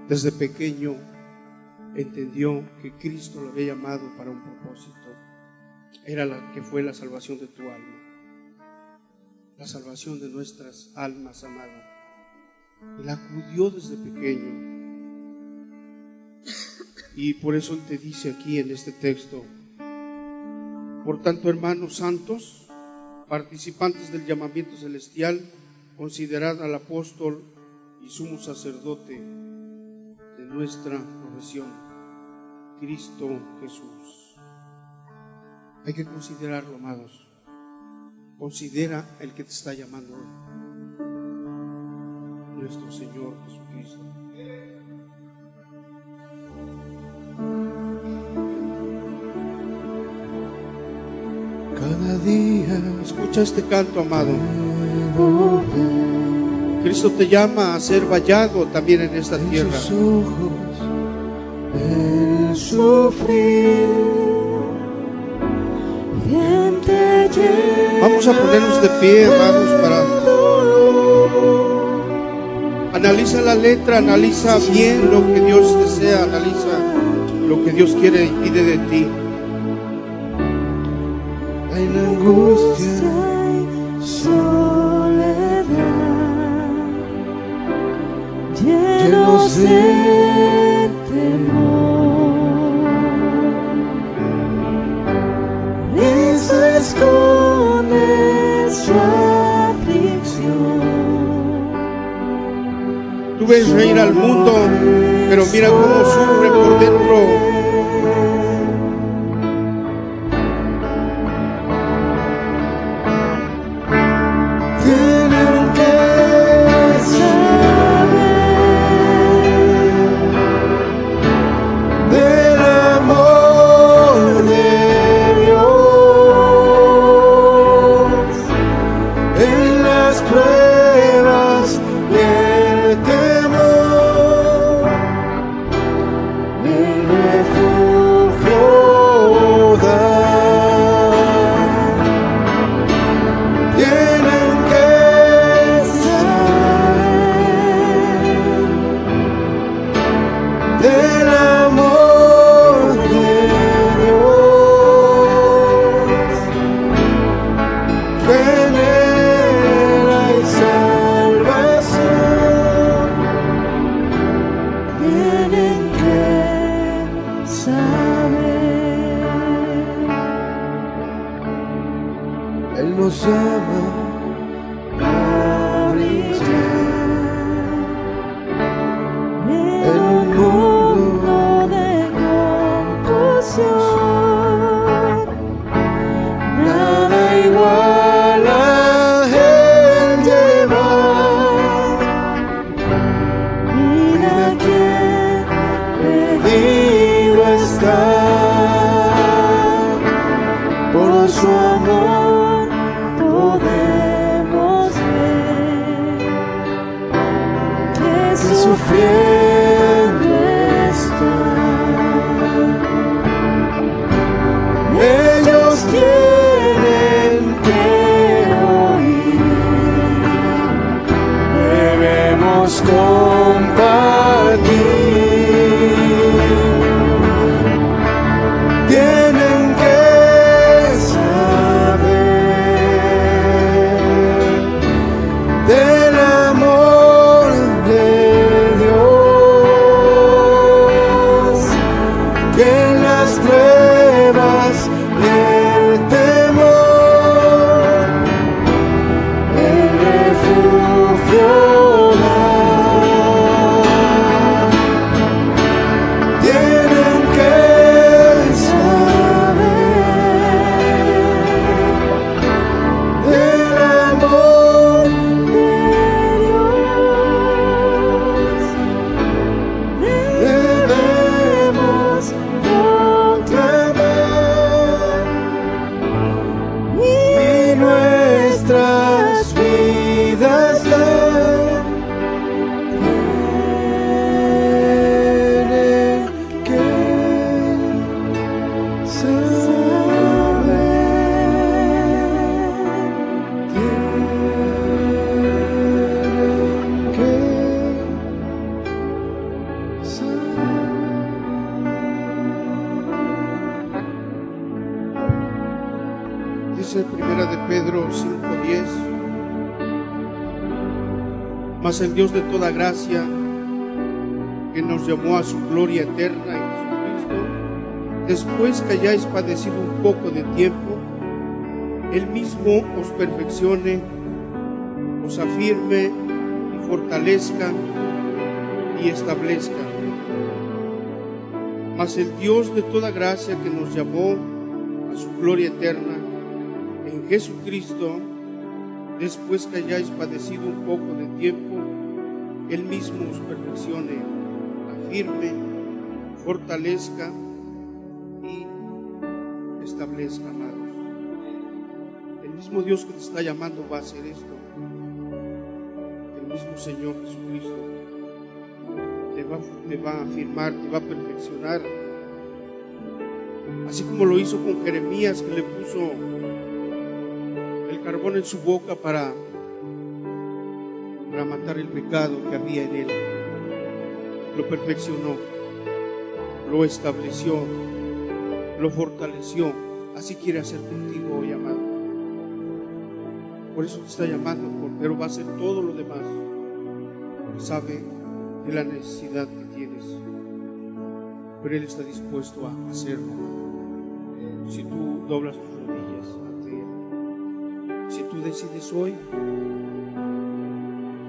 desde pequeño entendió que Cristo lo había llamado para un propósito. Era la que fue la salvación de tu alma, la salvación de nuestras almas, amado. Él acudió desde pequeño, y por eso Él te dice aquí en este texto: por tanto, hermanos santos, participantes del llamamiento celestial, Considerad al apóstol y sumo sacerdote de nuestra profesión, Cristo Jesús. Hay que considerarlo, amados. Considera el que te está llamando hoy, nuestro Señor Jesucristo. Cada día Escucha este canto, amado. Cristo te llama a ser vallado también en esta tierra. en sus ojos el sufrir. Vamos a ponernos de pie, hermanos, para... Analiza la letra, analiza bien lo que Dios desea, analiza lo que Dios quiere y pide de ti. En angustia y soledad, llenos de temor, risas con su aflicción. Tú ves reír al mundo, pero mira cómo sufre por dentro. Él nos llama a brillar en un mundo de confusión. nada igual a Él llevar. Mira quien Perdido está por su amor. podemos ver que Sufriendo está. ellos tienen que oír. debemos compartir. Tienen que saber del amor de Dios, que en las pruebas y el temor el refugio da. Tienen que saber del amor debemos proclamar y nuestras vidas dar. Tienen que Dice Primera de Pedro 5:10: Mas el Dios de toda gracia, que nos llamó a su gloria eterna en Jesucristo, después que hayáis padecido un poco de tiempo, Él mismo os perfeccione, os los afirme y fortalezca y establezca. Mas el Dios de toda gracia, que nos llamó a su gloria eterna en Jesucristo, después que hayáis padecido un poco de tiempo, Él mismo os perfeccione, afirme, fortalezca y establezca, amados. El mismo Dios que te está llamando va a hacer esto. El mismo Señor Jesucristo te va a afirmar, te va a perfeccionar. Así como lo hizo con Jeremías, que le puso el carbón en su boca para matar el pecado que había en él. Lo perfeccionó, lo estableció, lo fortaleció. Así quiere hacer contigo hoy, amado. Por eso te está llamando, pero va a hacer todo lo demás. Sabe de la necesidad que tienes, pero Él está dispuesto a hacerlo. Si tú doblas tus rodillas ante Él, si tú decides hoy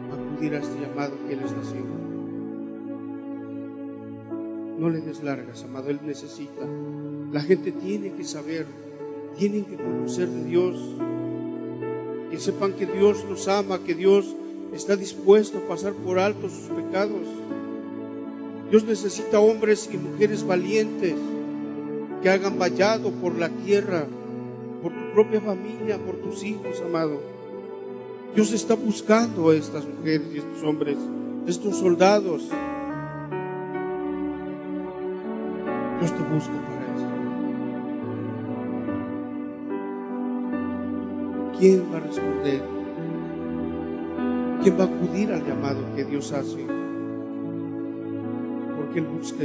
acudir a este llamado que Él está haciendo, no le des largas, amado. Él necesita. La gente tiene que saber, tienen que conocer de Dios, que sepan que Dios los ama, que Dios está dispuesto a pasar por alto sus pecados. Dios necesita hombres y mujeres valientes que hagan vallado por la tierra, por tu propia familia, por tus hijos, amado. Dios está buscando a estas mujeres y estos hombres, estos soldados. Dios te busca para esto. ¿Quién va a responder? ¿Quién va a acudir al llamado que Dios hace? Porque Él busca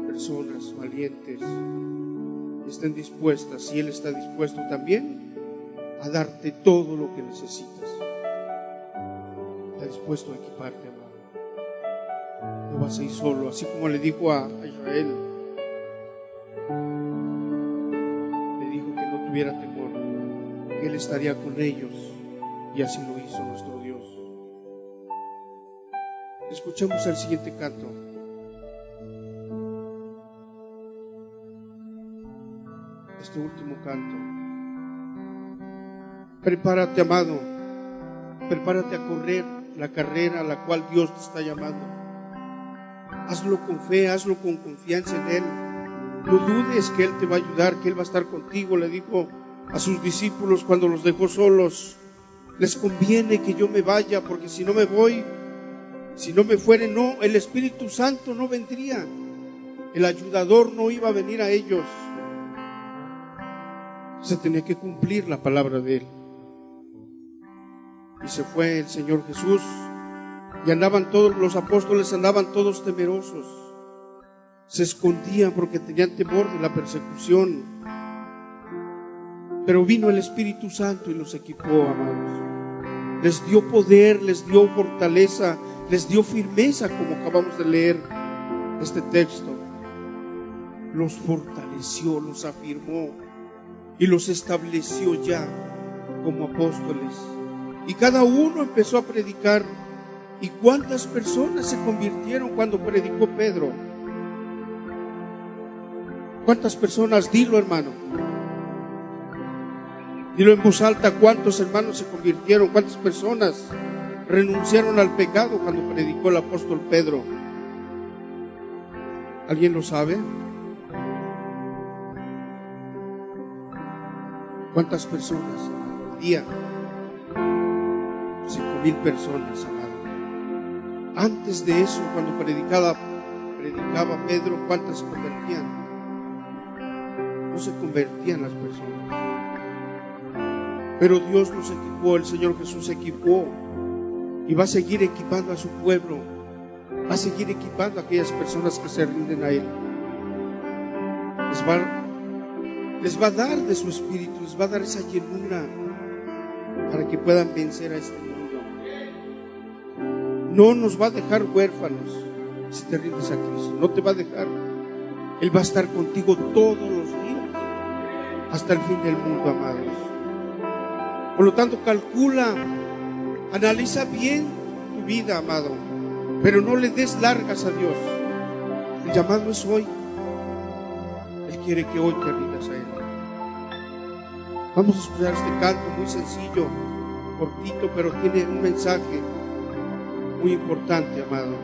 personas valientes que estén dispuestas, y Él está dispuesto también a darte todo lo que necesitas. Está dispuesto a equiparte, amado. No vas a ir solo, así como le dijo a Israel. Le dijo que no tuviera temor, que Él estaría con ellos, y así lo hizo nuestro Dios. Escuchemos el siguiente canto. Este último canto. Prepárate, amado. Prepárate a correr la carrera a la cual Dios te está llamando. Hazlo con fe, hazlo con confianza en Él. No dudes que Él te va a ayudar, que Él va a estar contigo. Le dijo a sus discípulos cuando los dejó solos: les conviene que yo me vaya, porque si no me voy, si no me fuere, no, el Espíritu Santo no vendría, el ayudador no iba a venir a ellos. Se tenía que cumplir la palabra de Él. Y se fue el Señor Jesús, y andaban todos los apóstoles, andaban todos temerosos, se escondían porque tenían temor de la persecución. Pero vino el Espíritu Santo y los equipó, amados. Les dio poder, les dio fortaleza, les dio firmeza, como acabamos de leer este texto. Los fortaleció, los afirmó y los estableció ya como apóstoles. Y cada uno empezó a predicar. ¿Y cuántas personas se convirtieron cuando predicó Pedro? ¿Cuántas personas? Dilo, hermano. Dilo en voz alta. ¿Cuántos hermanos se convirtieron? ¿Cuántas personas renunciaron al pecado cuando predicó el apóstol Pedro? ¿Alguien lo sabe? ¿Cuántas personas al día? 5,000 personas, amado. Antes de eso, cuando predicaba Pedro, ¿cuántas se convertían? No se convertían las personas. Pero Dios los equipó, el Señor Jesús equipó, y va a seguir equipando a su pueblo, va a seguir equipando a aquellas personas que se rinden a Él. Les va a dar de su espíritu, les va a dar esa llenura para que puedan vencer a este mundo. No nos va a dejar huérfanos si te rindes a Cristo, no te va a dejar. Él va a estar contigo todos los días hasta el fin del mundo, amados. Por lo tanto, calcula Analiza bien tu vida, amado, pero no le des largas a Dios. El llamado es hoy. Él quiere que hoy te rindas a Él. Vamos a escuchar este canto muy sencillo, cortito, pero tiene un mensaje muy importante, amado.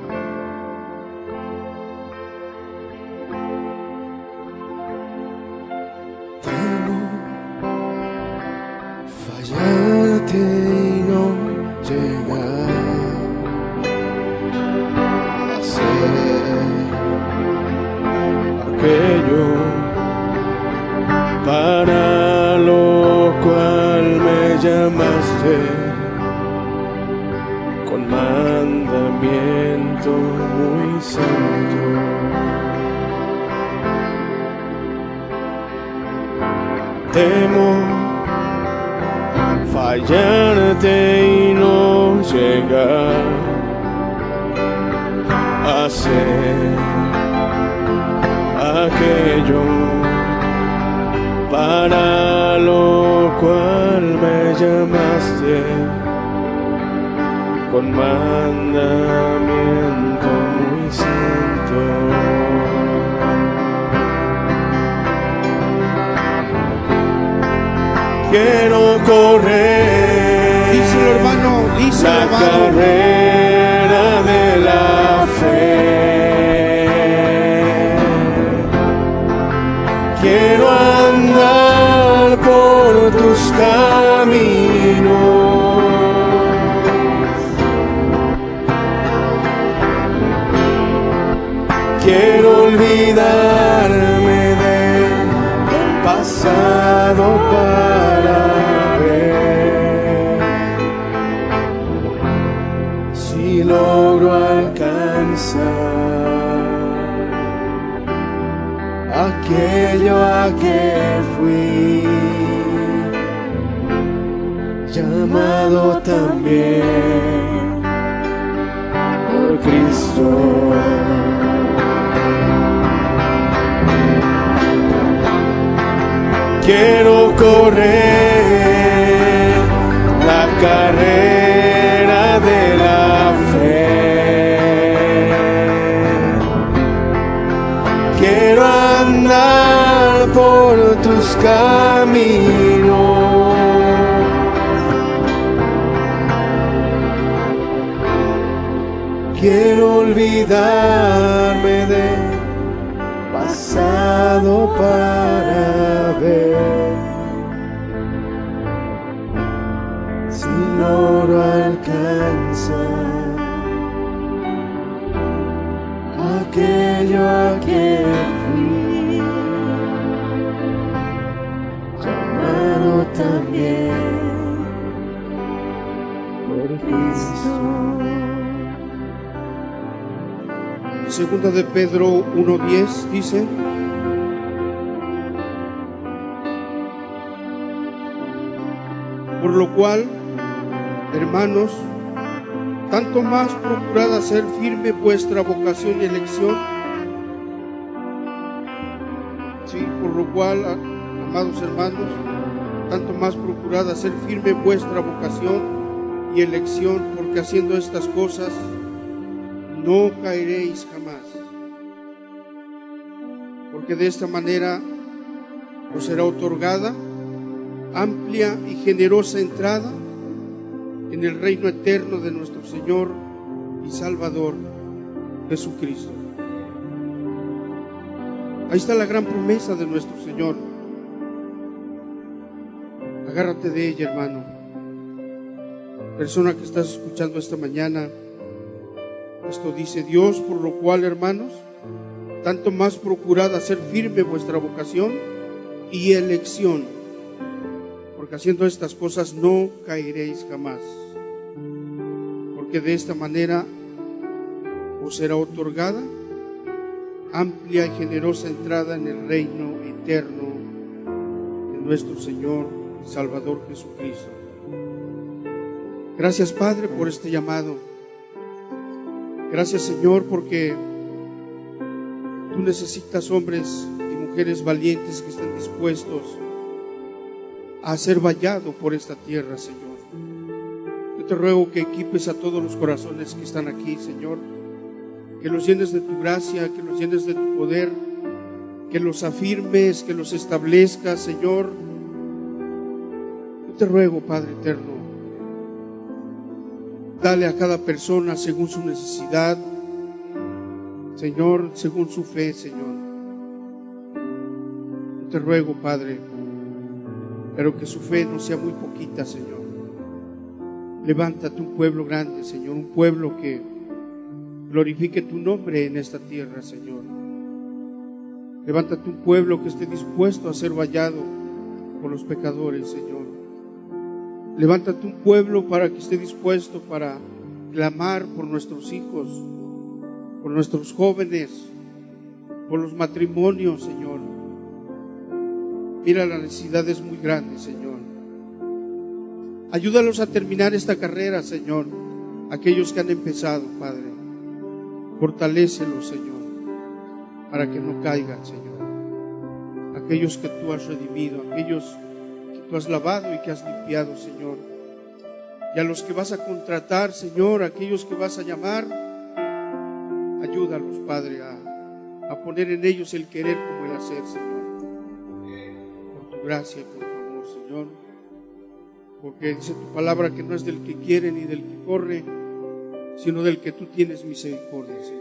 Fallarte y no llegar a ser aquello para lo cual me llamaste con mandamiento muy santo. Temo fallarte y no llegar a ser aquello para lo cual me llamaste con mandamiento muy santo. Quiero correr, Díselo, hermano, díselo, la amado. carrera de la fe. Quiero andar por tus caminos. Quiero olvidarme del pasado para ver si logro alcanzar aquello a que fui llamado también por Cristo. Quiero correr la carrera de la fe. Quiero andar por tus caminos. Quiero olvidarme del pasado para ver si logro alcanzar aquello a que fui llamado también por Cristo. Segunda de Pedro 1:10 dice: por lo cual, hermanos, tanto más procurad hacer firme vuestra vocación y elección. Sí, por lo cual, amados hermanos, tanto más procurad hacer firme vuestra vocación y elección, porque haciendo estas cosas no caeréis jamás. Porque de esta manera os será otorgada amplia y generosa entrada en el reino eterno de nuestro Señor y Salvador Jesucristo. Ahí está la gran promesa de nuestro Señor. Agárrate de ella, hermano. Persona que estás escuchando esta mañana, esto dice Dios, por lo cual, hermanos, tanto más procurad hacer firme vuestra vocación y elección, porque haciendo estas cosas no caeréis jamás. Porque de esta manera os será otorgada amplia y generosa entrada en el reino eterno de nuestro Señor y Salvador Jesucristo. Gracias, Padre, por este llamado. Gracias, Señor, porque tú necesitas hombres y mujeres valientes que estén dispuestos a ser vallado por esta tierra, Señor. Que te ruego que equipes a todos los corazones que están aquí, Señor, que los llenes de tu gracia, que los llenes de tu poder, que los afirmes, que los establezcas, Señor. Yo te ruego, Padre eterno, dale a cada persona según su necesidad, Señor, según su fe, Señor. Yo te ruego, Padre, pero que su fe no sea muy poquita, Señor. Levántate un pueblo grande, Señor, un pueblo que glorifique tu nombre en esta tierra, Señor. Levántate un pueblo que esté dispuesto a ser vallado por los pecadores, Señor. Levántate un pueblo para que esté dispuesto para clamar por nuestros hijos, por nuestros jóvenes, por los matrimonios, Señor. Mira, la necesidad es muy grande, Señor. Ayúdalos a terminar esta carrera, Señor. Aquellos que han empezado, Padre, fortalécelos, Señor, para que no caigan, Señor. Aquellos que tú has redimido, aquellos que tú has lavado y que has limpiado, Señor. Y a los que vas a contratar, Señor, aquellos que vas a llamar, ayúdalos, Padre, a poner en ellos el querer como el hacer, Señor. Por tu gracia y por tu amor, Señor. Porque dice tu palabra que no es del que quiere ni del que corre, sino del que tú tienes misericordia, Señor.